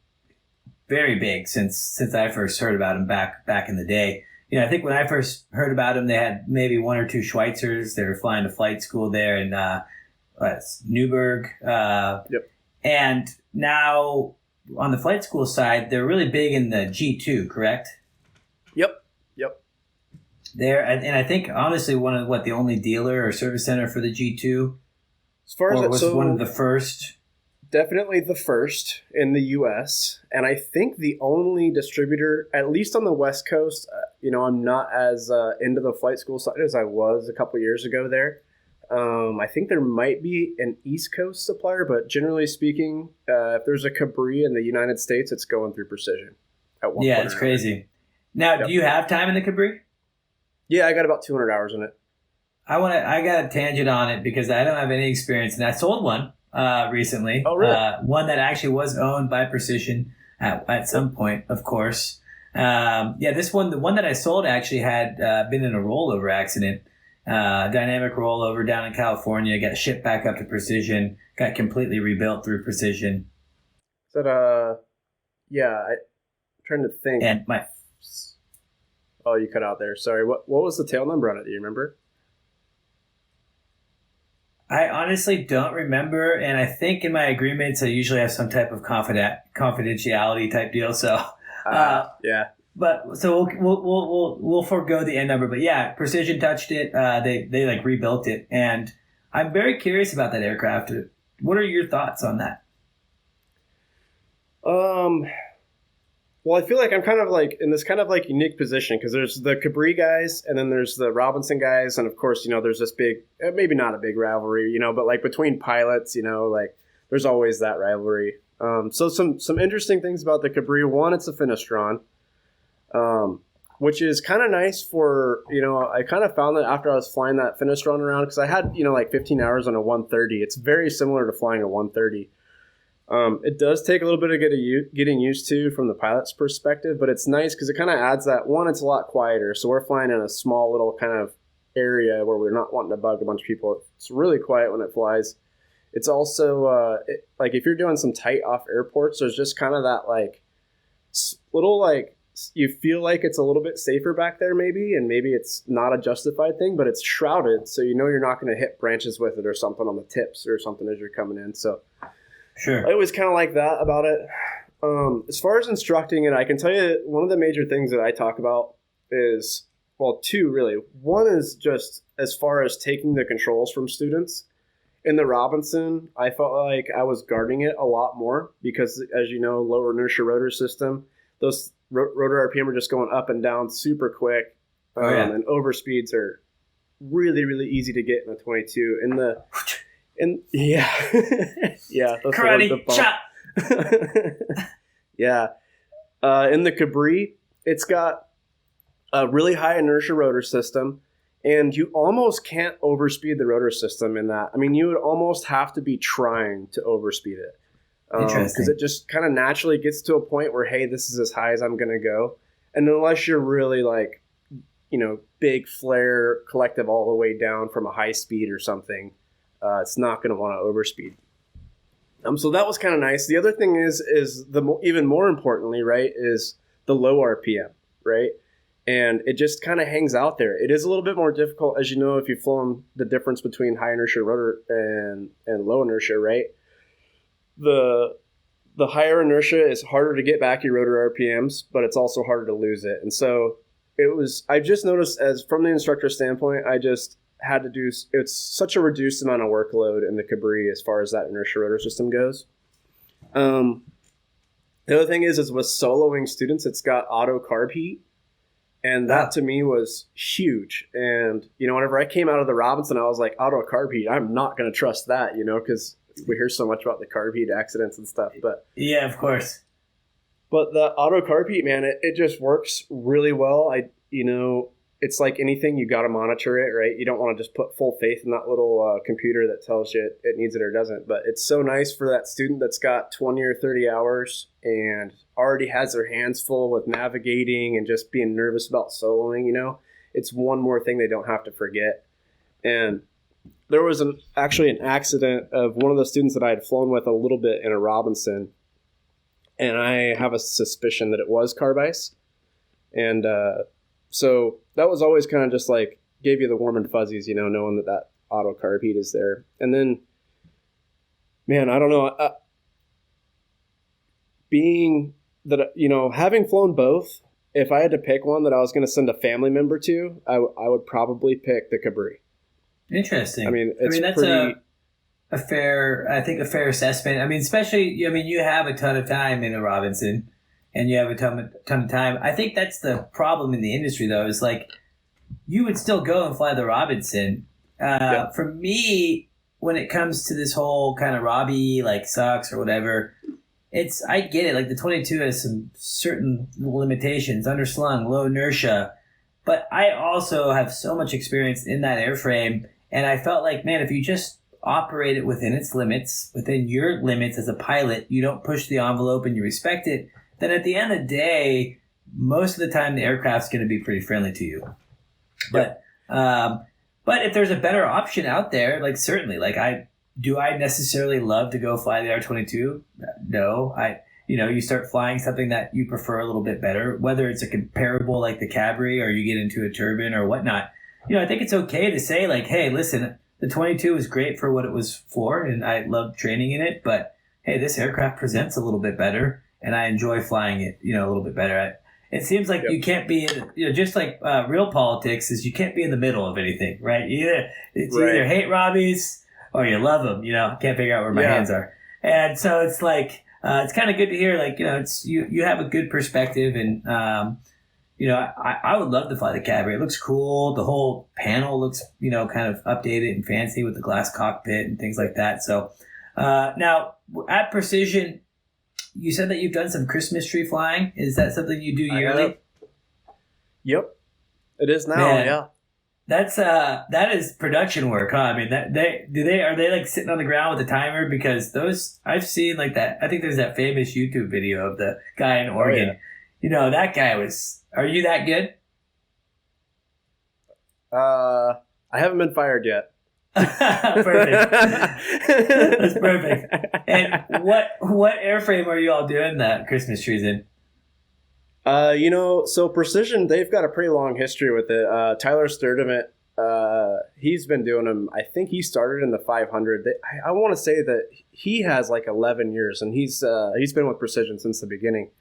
very big since I first heard about them back in the day. I think when I first heard about them, they had maybe one or two Schweitzers. They were flying to flight school there in Newburgh. Yep. And now on the flight school side, they're really big in the G2, correct? Yep. There, and I think honestly one of the only dealer or service center for the G2, as far as was one of the first. Definitely the first in the U.S. and I think the only distributor, at least on the West Coast. I'm not as into the flight school side as I was a couple years ago there. I think there might be an East Coast supplier, but generally speaking, if there's a Cabri in the United States, it's going through Precision. Yeah, it's crazy. Now, Do you have time in the Cabri? Yeah, I got about 200 hours in it. I got a tangent on it because I don't have any experience, and I sold one recently. Oh, really? One that actually was owned by Precision at some point, of course. The one that I sold actually had been in a rollover accident, dynamic rollover down in California. Got shipped back up to Precision, got completely rebuilt through Precision. Is that I'm trying to think. And Oh, you cut out there. Sorry. What was the tail number on it? Do you remember? I honestly don't remember, and I think in my agreements I usually have some type of confidentiality type deal. So, yeah. But so we'll forego the end number. But yeah, Precision touched it. They like rebuilt it, and I'm very curious about that aircraft. What are your thoughts on that? Well, I feel like I'm kind of like in this kind of like unique position because there's the Cabri guys and then there's the Robinson guys. And of course, there's this big, maybe not a big rivalry, but like between pilots, like there's always that rivalry. So some interesting things about the Cabri. One, it's a Finistron, which is kind of nice for, I kind of found that after I was flying that Finistron around because I had, like 15 hours on a 130. It's very similar to flying a 130. It does take a little bit of getting used to from the pilot's perspective, but it's nice because it kind of adds that, one, it's a lot quieter. So we're flying in a small little kind of area where we're not wanting to bug a bunch of people. It's really quiet when it flies. It's also, like if you're doing some tight off airports, there's just kind of that like little like, you feel like it's a little bit safer back there maybe, and maybe it's not a justified thing, but it's shrouded. So you're not going to hit branches with it or something on the tips or something as you're coming in. So sure. I always kind of like that about it. As far as instructing it, I can tell you one of the major things that I talk about is, well, two really. One is just as far as taking the controls from students. In the Robinson, I felt like I was guarding it a lot more because, as you know, lower inertia rotor system, those rotor RPM are just going up and down super quick. And overspeeds are really, really easy to get in the 22. Yeah. Karate chop. Yeah. In the Cabri, it's got a really high inertia rotor system, and you almost can't overspeed the rotor system in that. I mean, you would almost have to be trying to overspeed it. Because it just kind of naturally gets to a point where, hey, this is as high as I'm going to go. And unless you're really like, big flare collective all the way down from a high speed or something, it's not going to want to overspeed. So that was kind of nice. The other thing is even more importantly, right, is the low RPM, right? And it just kind of hangs out there. It is a little bit more difficult, as you know, if you've flown the difference between high inertia rotor and low inertia, right? The higher inertia is harder to get back your rotor RPMs, but it's also harder to lose it. And so I just noticed, as from the instructor standpoint, I just had to do, it's such a reduced amount of workload in the Cabri as far as that inertia rotor system goes. The other thing is with soloing students, it's got auto carb heat. And that to me was huge. And, whenever I came out of the Robinson, I was like, auto carb heat, I'm not going to trust that, because we hear so much about the carb heat accidents and stuff. But yeah, of course. But the auto carb heat, man, it just works really well. It's like anything, you got to monitor it, right? You don't want to just put full faith in that little computer that tells you it needs it or doesn't. But it's so nice for that student that's got 20 or 30 hours and already has their hands full with navigating and just being nervous about soloing, It's one more thing they don't have to forget. And there was actually an accident of one of the students that I had flown with a little bit in a Robinson. And I have a suspicion that it was carb ice. And so that was always kind of just like gave you the warm and fuzzies, knowing that auto carb heat is there. And then, man, I don't know. Being that, having flown both, if I had to pick one that I was going to send a family member to, I would probably pick the Cabri. Interesting. I mean, that's pretty... a fair assessment. I mean, especially, you have a ton of time in a Robinson and you have a ton of time. I think that's the problem in the industry, though, is like you would still go and fly the Robinson. For me, when it comes to this whole kind of Robbie, like sucks or whatever, I get it. Like the 22 has some certain limitations, underslung, low inertia, but I also have so much experience in that airframe. And I felt like, man, if you just operate it within its limits, within your limits as a pilot, you don't push the envelope and you respect it, then at the end of the day, most of the time the aircraft's going to be pretty friendly to you. But if there's a better option out there, like certainly, like do I necessarily love to go fly the R-22? No. You start flying something that you prefer a little bit better, whether it's a comparable like the Cabri or you get into a turbine or whatnot. I think it's okay to say like, hey, listen, the 22 was great for what it was for, and I loved training in it. But hey, this aircraft presents a little bit better, and I enjoy flying it, a little bit better. It seems like you can't be in, just like real politics is you can't be in the middle of anything, right? You either hate Robbies or you love them. Can't figure out where my hands are, and so it's like it's kind of good to hear. Like it's you have a good perspective, and I would love to fly the Cabri. It looks cool. The whole panel looks, kind of updated and fancy with the glass cockpit and things like that. So now at Precision, you said that you've done some Christmas tree flying. Is that something you do yearly? Yep, it is now. Man, yeah, that is production work, huh? I mean, are they like sitting on the ground with a timer? Because those I've seen like that. I think there's that famous YouTube video of the guy in Oregon. That guy was. Are you that good? I haven't been fired yet. Perfect. That's perfect. And what airframe are you all doing that Christmas trees in? So Precision, they've got a pretty long history with it. Tyler Sturdivant, he's been doing them. I think he started in the 500. I want to say that he has like 11 years, and he's been with Precision since the beginning.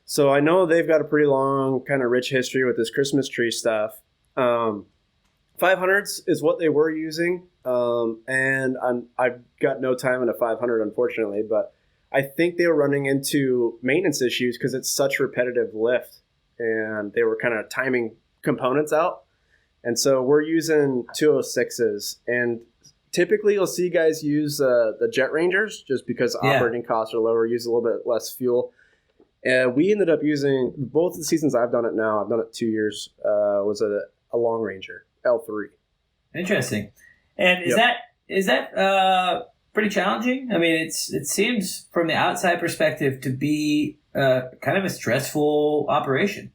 So I know they've got a pretty long, kind of rich history with this Christmas tree stuff. 500s is what they were using, and I've got no time in a 500, unfortunately, but I think they were running into maintenance issues because it's such repetitive lift, and they were kind of timing components out. And so we're using 206s, and typically you'll see guys use the Jet Rangers just because operating costs are lower, use a little bit less fuel. And we ended up using, both the seasons I've done it now, I've done it 2 years, was a Long Ranger, L3. Interesting. And is that pretty challenging? I mean, it seems from the outside perspective to be kind of a stressful operation.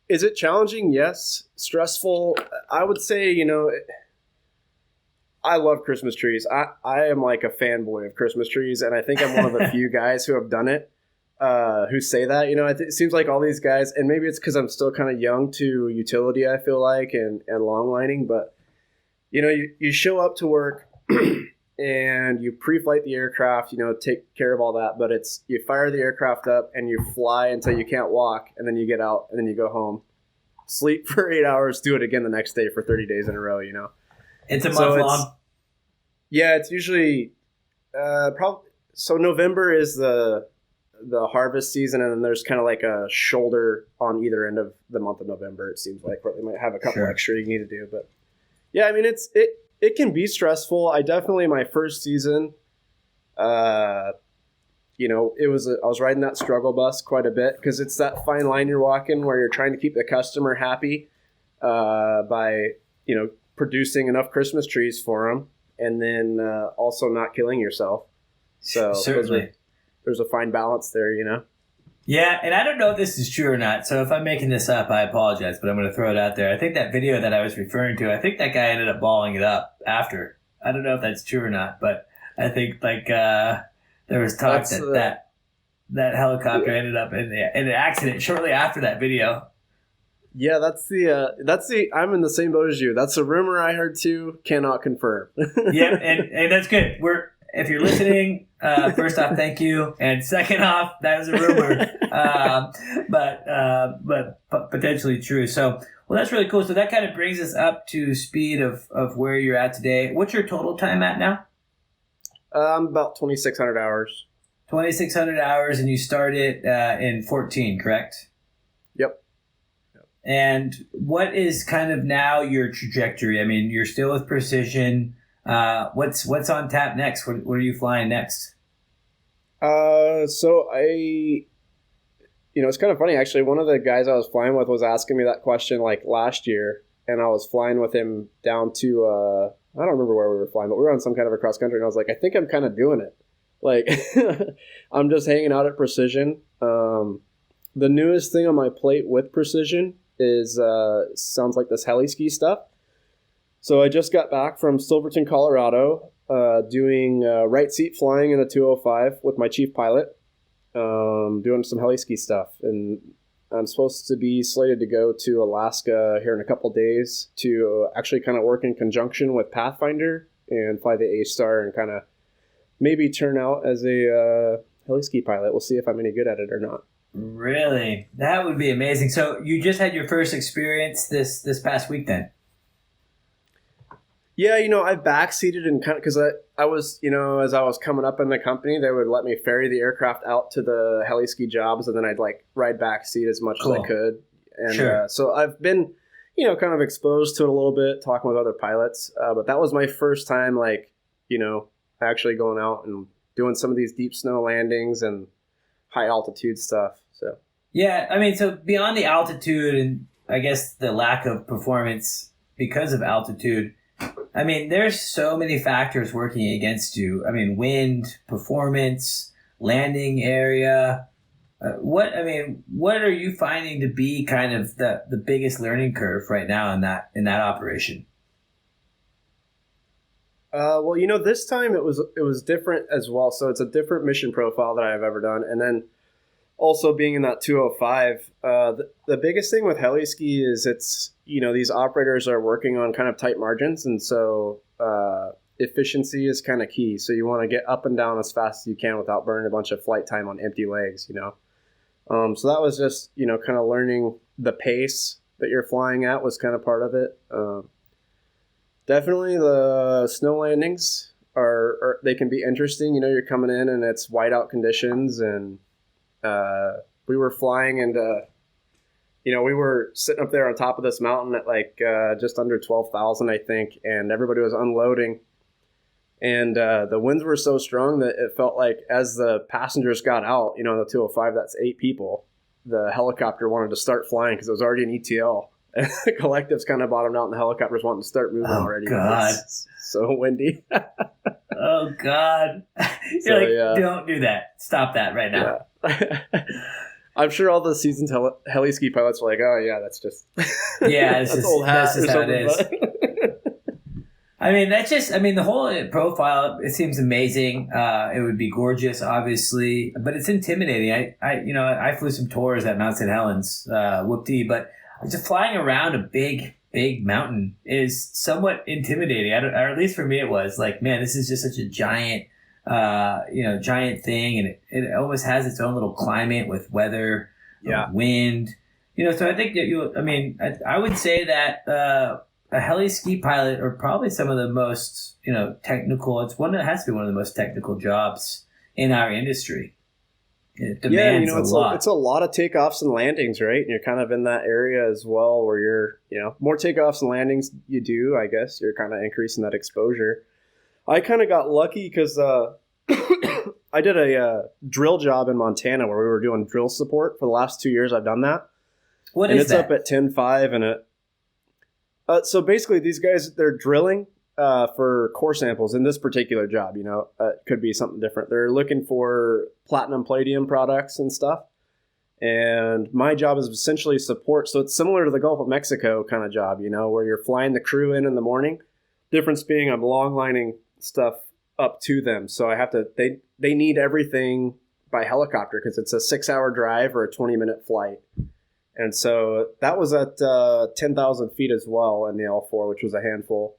Is it challenging? Yes. Stressful? I would say, I love Christmas trees. I am like a fanboy of Christmas trees, and I think I'm one of the few guys who have done it, who say that. It seems like all these guys, and maybe it's because I'm still kind of young to utility, I feel like, and long lining, but you show up to work and you pre-flight the aircraft, take care of all that, but it's you fire the aircraft up and you fly until you can't walk, and then you get out and then you go home, sleep for 8 hours, do it again the next day for 30 days in a row. It's a month long. Yeah, it's usually probably so. November is the harvest season, and then there's kind of like a shoulder on either end of the month of November. It seems like where they might have a couple extra you need to do, but yeah, I mean it can be stressful. I definitely my first season, I was riding that struggle bus quite a bit because it's that fine line you're walking where you're trying to keep the customer happy by producing enough Christmas trees for them, and then also not killing yourself. So certainly there's a fine balance there, Yeah, and I don't know if this is true or not, so if I'm making this up, I apologize, but I'm going to throw it out there. I think that video that I was referring to, I think that guy ended up balling it up after. I don't know if that's true or not, but I think there was talk that helicopter ended up in an accident shortly after that video. Yeah, that's the I'm in the same boat as you. That's a rumor I heard too. Cannot confirm. Yeah, and that's good. If you're listening, first off, thank you, and second off, that is a rumor, but potentially true. So, well, that's really cool. So that kind of brings us up to speed of where you're at today. What's your total time at now? About 2,600 hours. 2,600 hours, and you started in 14, correct? Yep. And what is kind of now your trajectory? I mean, you're still with Precision. What's on tap next? What are you flying next? So it's kind of funny actually. One of the guys I was flying with was asking me that question like last year, and I was flying with him down to I don't remember where we were flying, but we were on some kind of a cross country, and I was like, I think I'm kind of doing it. Like, I'm just hanging out at Precision. The newest thing on my plate with Precision is sounds like this heli-ski stuff. So I just got back from Silverton, Colorado, doing right seat flying in the 205 with my chief pilot, doing some heli-ski stuff. And I'm supposed to be slated to go to Alaska here in a couple days to actually kind of work in conjunction with Pathfinder and fly the A-Star and kind of maybe turn out as a heli-ski pilot. We'll see if I'm any good at it or not. Really? That would be amazing. So you just had your first experience this past week then? Yeah, I backseated and kind of because I was, as I was coming up in the company, they would let me ferry the aircraft out to the heli-ski jobs, and then I'd like ride backseat as much as I could. And sure. So I've been, kind of exposed to it a little bit, talking with other pilots. But that was my first time, like, actually going out and doing some of these deep snow landings and high altitude stuff. So yeah, I mean, so beyond the altitude and I guess the lack of performance because of altitude, I mean, there's so many factors working against you. I mean, wind, performance, landing area. What are you finding to be kind of the biggest learning curve right now in that operation? Well, this time it was different as well. So it's a different mission profile that I've ever done, and then also being in that 205, the biggest thing with heli-ski is it's, these operators are working on kind of tight margins. And so efficiency is kind of key. So you want to get up and down as fast as you can without burning a bunch of flight time on empty legs, So that was just, kind of learning the pace that you're flying at was kind of part of it. Definitely the snow landings are they can be interesting. You're coming in and it's whiteout conditions, and we were flying and we were sitting up there on top of this mountain at like just under 12,000, I think, and everybody was unloading, and the winds were so strong that it felt like as the passengers got out, the 205, that's 8 people, the helicopter wanted to start flying because it was already an ETL. The collectives kind of bottomed out, and the helicopters wanting to start moving already. God. It's so windy. Oh, God. Don't do that. Stop that right now. Yeah. I'm sure all the seasoned heli-ski pilots were like, oh, yeah, that's just... Yeah, that's old hat this is or how something. it is. I mean, that's just, I mean, the whole profile, it seems amazing. It would be gorgeous, obviously, but it's intimidating. I flew some tours at Mount St. Helens, whoop-dee, but just flying around a big mountain is somewhat intimidating. Or at least for me, it was like, man, this is just such a giant, giant thing. And it almost has its own little climate with weather, wind, so I think that I would say that, a heli-ski pilot are probably some of the most, technical. It's one that has to be one of the most technical jobs in our industry. It demands a lot. It's a lot of takeoffs and landings, right? And you're kind of in that area as well, where you're, more takeoffs and landings you do. I guess you're kind of increasing that exposure. I kind of got lucky because I did a drill job in Montana where we were doing drill support for the last 2 years. I've done that. What and is it's that? up at 10.5 and it. So basically, these guys, they're drilling for core samples in this particular job. It could be something different. They're looking for platinum, palladium products and stuff. And my job is essentially support. So it's similar to the Gulf of Mexico kind of job, where you're flying the crew in the morning. Difference being I'm long lining stuff up to them. So I have to, they need everything by helicopter because it's a 6-hour drive or a 20-minute flight. And so that was at 10,000 feet as well in the L4, which was a handful.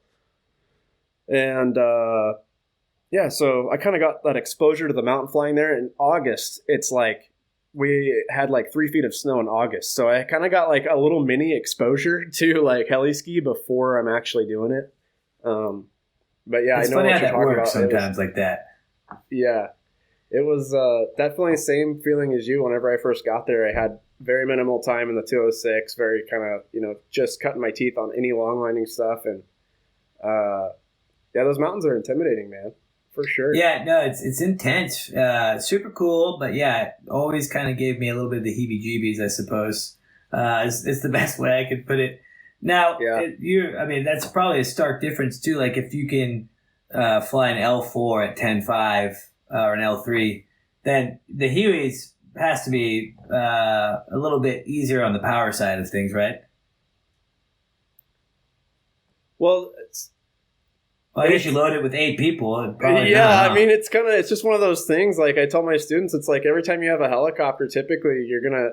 And so I kind of got that exposure to the mountain flying there. In August, it's like we had like 3 feet of snow in August. So I kind of got like a little mini exposure to like heli-ski before I'm actually doing it. But yeah, it's I know funny what how you're that talking works about. sometimes like that. Yeah. It was definitely the same feeling as you. Whenever I first got there, I had very minimal time in the 206, very kind of, just cutting my teeth on any long lining stuff. And those mountains are intimidating, man, for sure. Yeah, no, it's intense, super cool. But yeah, it always kind of gave me a little bit of the heebie-jeebies, I suppose. It's the best way I could put it. Now, that's probably a stark difference too. Like if you can fly an L4 at 10.5 or an L3, then the Hueys has to be a little bit easier on the power side of things, right? Well, I guess you load it with 8 people. It's just one of those things. Like I tell my students, it's like every time you have a helicopter, typically you're gonna,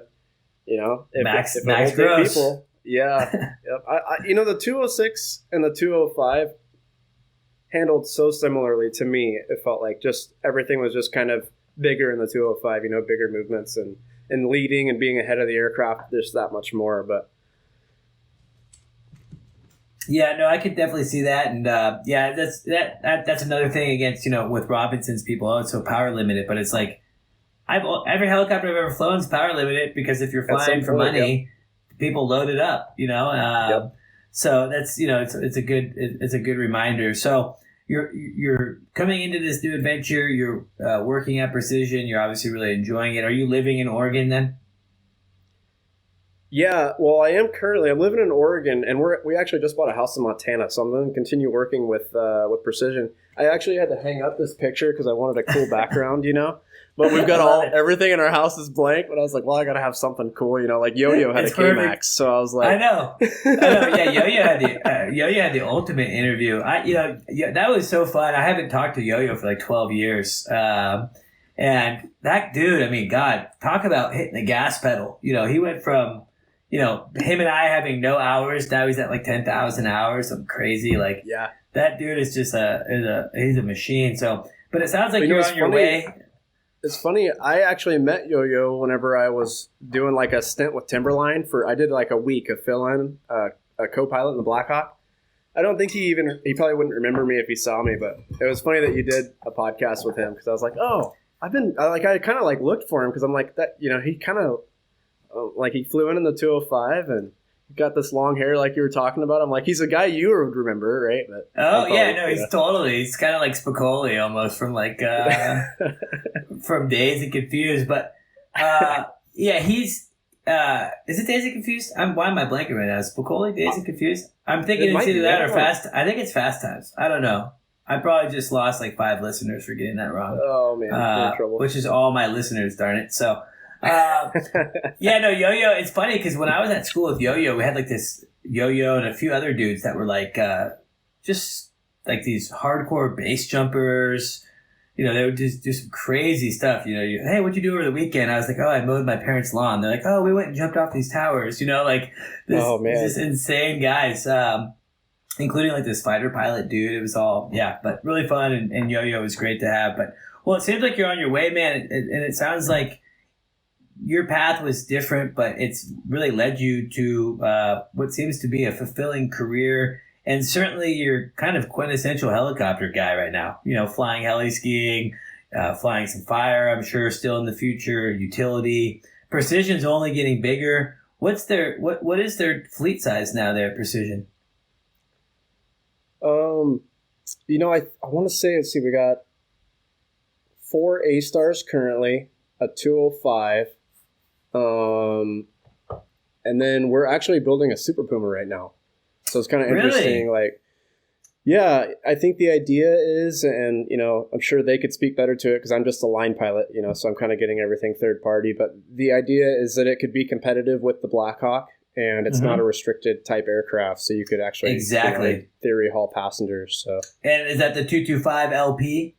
max it gross. people. Yeah. Yep. The 206 and the 205 handled so similarly to me. It felt like just everything was just kind of bigger in the 205, bigger movements and leading and being ahead of the aircraft. There's that much more, but yeah, no, I could definitely see that. And that's another thing against, with Robinson's people. It's so power limited, but it's like every helicopter I've ever flown is power limited because if you're flying for money, people load it up, So that's, it's a good reminder. So you're coming into this new adventure. You're working at Precision. You're obviously really enjoying it. Are you living in Oregon then? Yeah, well, I am currently. I'm living in Oregon, and we actually just bought a house in Montana, so I'm going to continue working with Precision. I actually had to hang up this picture because I wanted a cool background, But we've got everything in our house is blank. But I was like, well, I got to have something cool, Like Yo-Yo had a K-Max, so I was like, I know. Yeah, Yo-Yo had the ultimate interview. That was so fun. I haven't talked to Yo-Yo for like 12 years. And that dude, I mean, God, talk about hitting the gas pedal. He went from, him and I having no hours. Now he's at like 10,000 hours. Something crazy. Like, yeah, that dude is just he's a machine. So, but it sounds like you're on your way. It's funny. I actually met Yo-Yo whenever I was doing like a stint with Timberline I did like a week of fill-in, a co-pilot in the Blackhawk. I don't think he probably wouldn't remember me if he saw me, but it was funny that you did a podcast with him because I was like, oh, I kind of like looked for him because I'm like that, he kind of like he flew in the 205 and got this long hair like you were talking about. I'm like, he's a guy you would remember, right? But he's kind of like Spicoli almost from like from Dazed and Confused. But he's is it Dazed and Confused? Why am I blanking right now? Spicoli, Dazed and Confused? I'm thinking it's either that or Fast. I think it's Fast Times. I don't know. I probably just lost like 5 listeners for getting that wrong. Oh man, you're in trouble. Which is all my listeners, darn it. So. Yo-Yo, it's funny because when I was at school with Yo-Yo, we had like this Yo-Yo and a few other dudes that were like just like these hardcore base jumpers. They would just do some crazy stuff. Hey, what'd you do over the weekend? I was like, oh, I mowed my parents' lawn. They're like, oh, we went and jumped off these towers. Like this, Oh, man. this insane guys, including like this fighter pilot dude. It was all, but really fun. And yo-yo was great to have. But, well, it seems like you're on your way, man. And it sounds like your path was different, but it's really led you to what seems to be a fulfilling career. And certainly you're kind of quintessential helicopter guy right now, flying heli-skiing, flying some fire, I'm sure still in the future, utility. Precision's only getting bigger. What is their fleet size now there at Precision? I want to say, let's see, we got 4 A-stars currently, a 205, and then we're actually building a Super Puma right now. So it's kind of interesting. Really? Like, yeah, I think the idea is, and, I'm sure they could speak better to it because I'm just a line pilot, so I'm kind of getting everything third party. But the idea is that it could be competitive with the Black Hawk, and it's not a restricted type aircraft. So you could actually, in theory, haul passengers. So. And is that the 225 LP?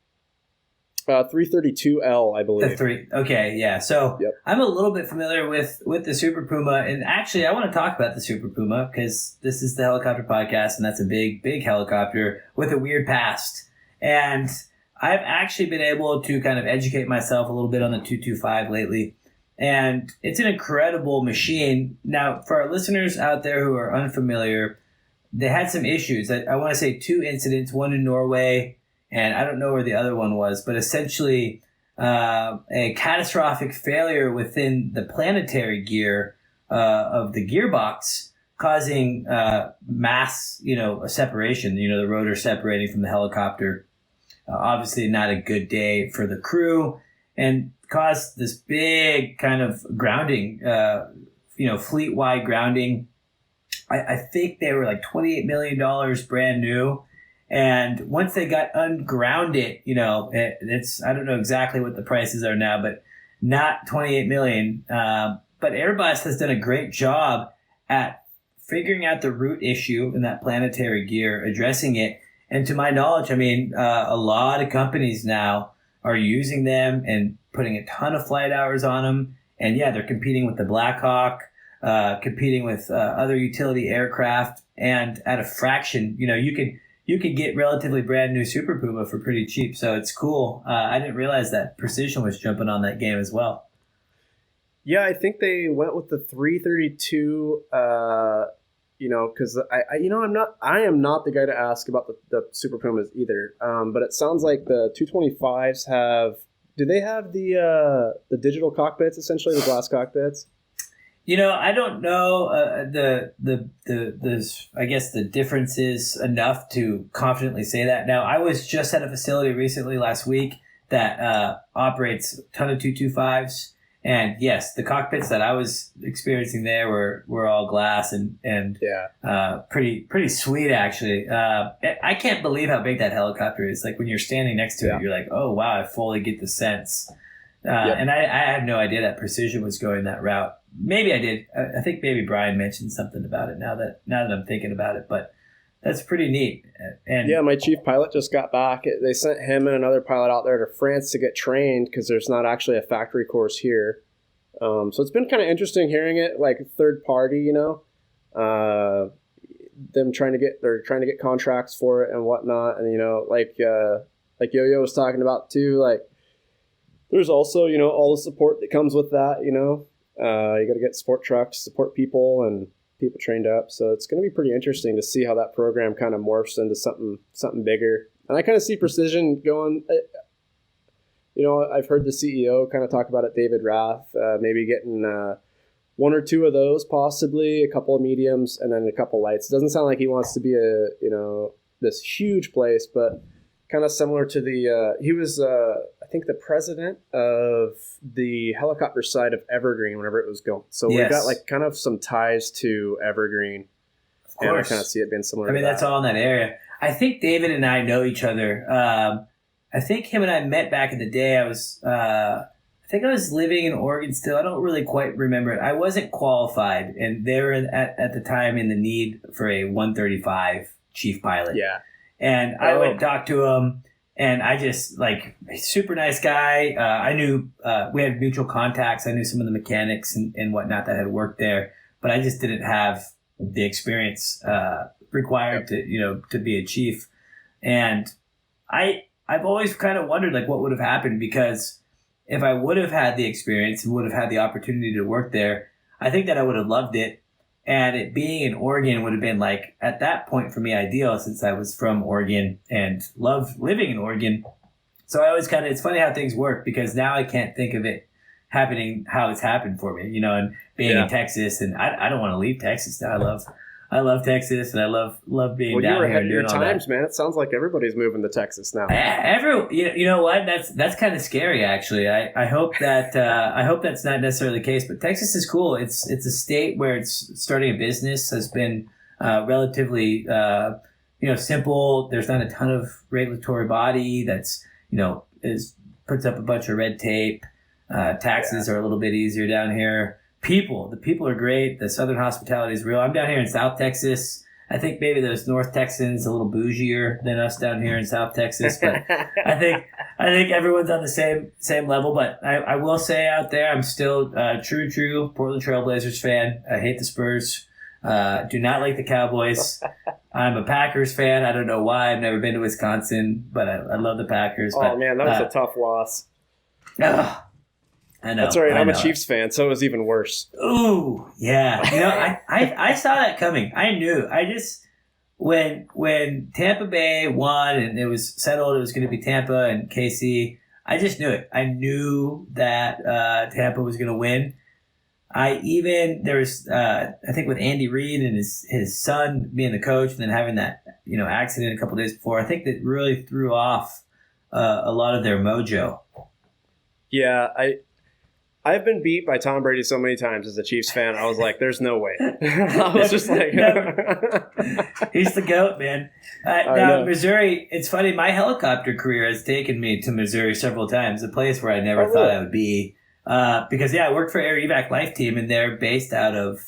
332L, I believe. Okay, yeah. So I'm a little bit familiar with the Super Puma, and actually I want to talk about the Super Puma because this is the helicopter podcast, and that's a big, big helicopter with a weird past. And I've actually been able to kind of educate myself a little bit on the 225 lately, and it's an incredible machine. Now, for our listeners out there who are unfamiliar, they had some issues. I want to say 2 incidents, one in Norway, and I don't know where the other one was, but essentially a catastrophic failure within the planetary gear of the gearbox, causing mass, a separation, the rotor separating from the helicopter. Obviously not a good day for the crew, and caused this big kind of grounding, fleet-wide grounding. I think they were like $28 million brand new. And once they got ungrounded, it's, I don't know exactly what the prices are now, but not 28 million. But Airbus has done a great job at figuring out the root issue in that planetary gear, addressing it. And to my knowledge, a lot of companies now are using them and putting a ton of flight hours on them. And they're competing with the Black Hawk, competing with other utility aircraft, and at a fraction, you could get relatively brand new Super Puma for pretty cheap. So it's cool. I didn't realize that Precision was jumping on that game as well. Yeah, I think they went with the 332, because I am not the guy to ask about the Super Pumas either. But it sounds like the 225s do they have the digital cockpits, essentially the glass cockpits? I don't know I guess the differences enough to confidently say that. Now, I was just at a facility recently last week that operates a ton of 225s, and yes, the cockpits that I was experiencing there were all glass and pretty sweet actually. I can't believe how big that helicopter is. Like when you're standing next to it, you're like, oh wow, I fully get the sense. And I had no idea that Precision was going that route. Maybe I did. I think maybe Brian mentioned something about it now that I'm thinking about it, but that's pretty neat. And my chief pilot just got back. They sent him and another pilot out there to France to get trained because there's not actually a factory course here. So it's been kind of interesting hearing it like third party, them trying to get contracts for it and whatnot. And, like Yo-Yo was talking about too, like there's also, all the support that comes with that, you got to get support trucks, support people, and people trained up. So it's going to be pretty interesting to see how that program kind of morphs into something bigger. And I kind of see Precision going, I've heard the CEO kind of talk about it, David Rath, maybe getting 1 or 2 of those, possibly a couple of mediums, and then a couple lights. It doesn't sound like he wants to be this huge place, but kind of similar to he was, I think, the president of the helicopter side of Evergreen whenever it was going. So we got like kind of some ties to Evergreen. Of course. And I kind of see it being similar to that. That's all in that area. I think David and I know each other. I think him and I met back in the day. I think I was living in Oregon still. I don't really quite remember it. I wasn't qualified, and they were at the time in the need for a 135 chief pilot. Yeah. And I went and talked to him, and I just like super nice guy. I knew we had mutual contacts. I knew some of the mechanics and whatnot that had worked there, but I just didn't have the experience required to be a chief. And I've always kind of wondered like what would have happened, because if I would have had the experience and would have had the opportunity to work there, I think that I would have loved it. And it being in Oregon would have been like, at that point for me, ideal, since I was from Oregon and loved living in Oregon. So I always it's funny how things work, because now I can't think of it happening how it's happened for me, and being in Texas. And I don't want to leave Texas now. I love Texas, and I love being down here. Well, you were ahead of and your doing all times, that. man. It sounds like everybody's moving to Texas now. You know what? That's kind of scary, actually. I hope that I hope that's not necessarily the case. But Texas is cool. It's a state where it's starting a business has been relatively simple. There's not a ton of regulatory body that's puts up a bunch of red tape. Taxes are a little bit easier down here. The people are great. The Southern hospitality is real. I'm down here in South Texas. I think maybe those North Texans a little bougier than us down here in South Texas, but I think everyone's on the same level. But I will say out there, I'm still true Portland Trailblazers fan. I hate the Spurs. Do not like the Cowboys. I'm a Packers fan. I don't know why. I've never been to Wisconsin, but I love the Packers. Oh man, that was a tough loss. I know. That's all right. I'm a Chiefs fan, so it was even worse. Ooh, yeah. I saw that coming. I knew. I just when Tampa Bay won and it was settled, it was going to be Tampa and KC. I just knew it. I knew that Tampa was going to win. I think with Andy Reid and his son being the coach, and then having that accident a couple days before, I think that really threw off a lot of their mojo. Yeah, I've been beat by Tom Brady so many times as a Chiefs fan. I was like, there's no way. I was just like... He's the GOAT, man. Now, Missouri, it's funny. My helicopter career has taken me to Missouri several times, a place where I never thought I would be. Because, I work for Air Evac Life Team, and they're based out of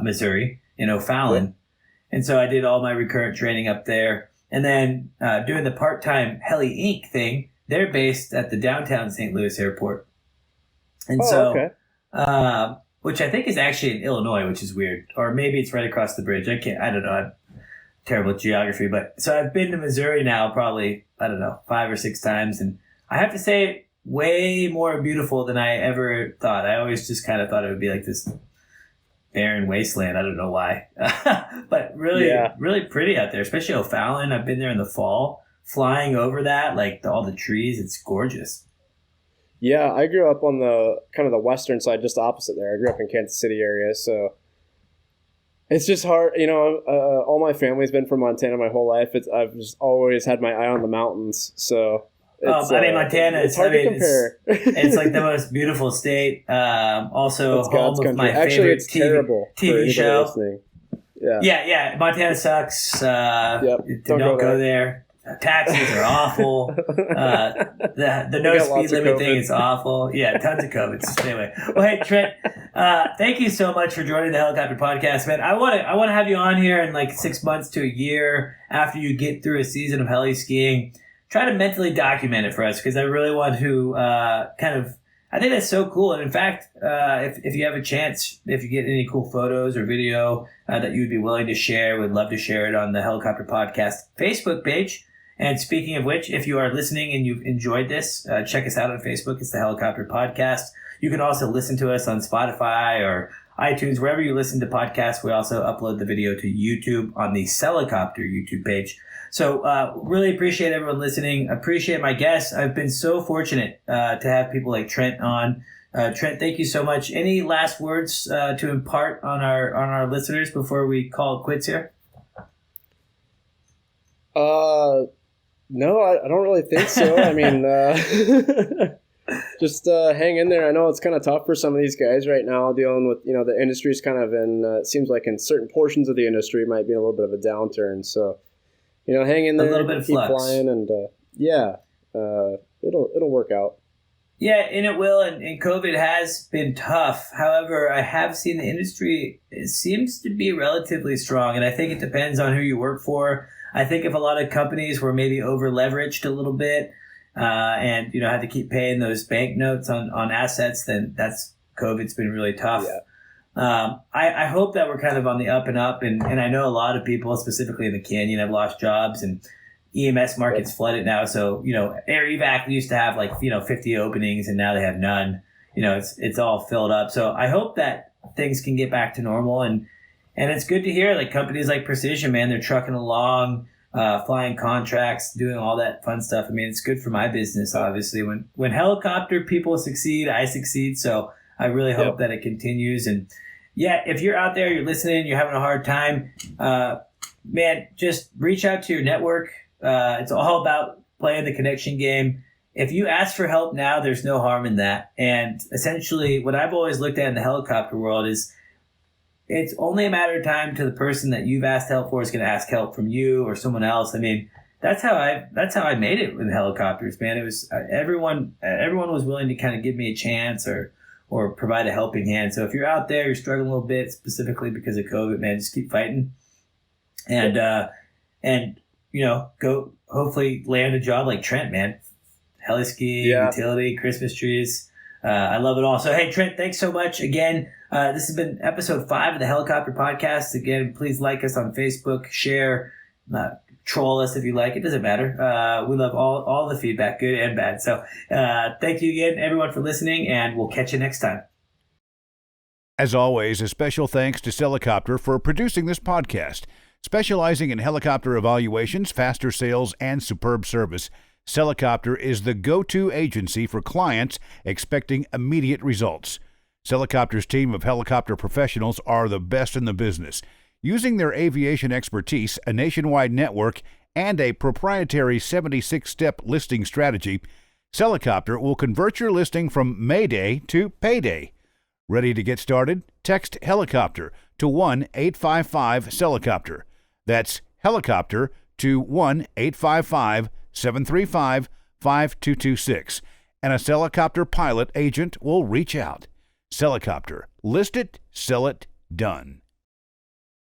Missouri, in O'Fallon. And so I did all my recurrent training up there. And then doing the part-time Heli-Inc. thing, they're based at the downtown St. Louis airport. And which I think is actually in Illinois, which is weird. Or maybe it's right across the bridge. I don't know. I'm terrible at geography. But so I've been to Missouri now probably, 5 or 6 times. And I have to say, way more beautiful than I ever thought. I always just kind of thought it would be like this barren wasteland. I don't know why. But really, really pretty out there, especially O'Fallon. I've been there in the fall, flying over that, like all the trees. It's gorgeous. Yeah, I grew up on the kind of the western side, just opposite there. I grew up in Kansas City area, so it's just hard. All my family's been from Montana my whole life. I've just always had my eye on the mountains, so. Montana. It's hard to compare. It's like the most beautiful state. Also, it's home of my favorite TV show. Yeah. Montana sucks. Don't go there. Taxes are awful. The no speed limit thing is awful. Yeah, tons of COVID. So anyway, well, hey Trent, thank you so much for joining the Helicopter Podcast, man. I want to have you on here in like 6 months to a year after you get through a season of heli-skiing. Try to mentally document it for us, because I really want to I think that's so cool. And in fact, if you have a chance, if you get any cool photos or video that you would be willing to share, we'd love to share it on the Helicopter Podcast Facebook page. And speaking of which, if you are listening and you've enjoyed this, check us out on Facebook. It's the Helicopter Podcast. You can also listen to us on Spotify or iTunes, wherever you listen to podcasts. We also upload the video to YouTube on the Helicopter YouTube page. So really appreciate everyone listening. Appreciate my guests. I've been so fortunate to have people like Trent on. Trent, thank you so much. Any last words to impart on our listeners before we call it quits here? No, I don't really think so. I mean, just hang in there. I know it's kind of tough for some of these guys right now, dealing with, the industry's kind of in, it seems like in certain portions of the industry might be a little bit of a downturn. So, hang in there, a little bit of keep flux. Flying, and it'll work out. Yeah, and it will. And COVID has been tough. However, I have seen the industry, it seems to be relatively strong. And I think it depends on who you work for. I think if a lot of companies were maybe over leveraged a little bit, and had to keep paying those bank notes on assets, then COVID's been really tough. Yeah. I hope that we're kind of on the up and up, and I know a lot of people, specifically in the Canyon, have lost jobs, and EMS market's flooded now. So air evac used to have 50 openings, and now they have none. It's all filled up. So I hope that things can get back to normal, and it's good to hear companies like Precision, man, they're trucking along, flying contracts, doing all that fun stuff. I mean, it's good for my business, obviously. When helicopter people succeed, I succeed. So I really hope that it continues. And yeah, if you're out there, you're listening, you're having a hard time, man, just reach out to your network. It's all about playing the connection game. If you ask for help now, there's no harm in that. And essentially, what I've always looked at in the helicopter world is it's only a matter of time to the person that you've asked help for is going to ask help from you or someone else. I mean, that's how I made it with helicopters, man. It was everyone was willing to kind of give me a chance or provide a helping hand. So if you're out there, you're struggling a little bit, specifically because of COVID, man, just keep fighting, and go hopefully land a job like Trent, man. Heli-Skiing, utility, Christmas trees. I love it all. So, hey, Trent, thanks so much again. This has been episode 5 of the Helicopter Podcast. Again, please like us on Facebook, share, troll us if you like. It doesn't matter. We love all the feedback, good and bad. So thank you again, everyone, for listening, and we'll catch you next time. As always, a special thanks to Helicopter for producing this podcast. Specializing in helicopter evaluations, faster sales, and superb service, Helicopter is the go-to agency for clients expecting immediate results. Helicopter's team of helicopter professionals are the best in the business. Using their aviation expertise, a nationwide network, and a proprietary 76-step listing strategy, Helicopter will convert your listing from Mayday to payday. Ready to get started? Text Helicopter to 1-855-Helicopter. That's Helicopter to 1-855-735-5226. And a Helicopter pilot agent will reach out. Helicopter. List it, sell it, done.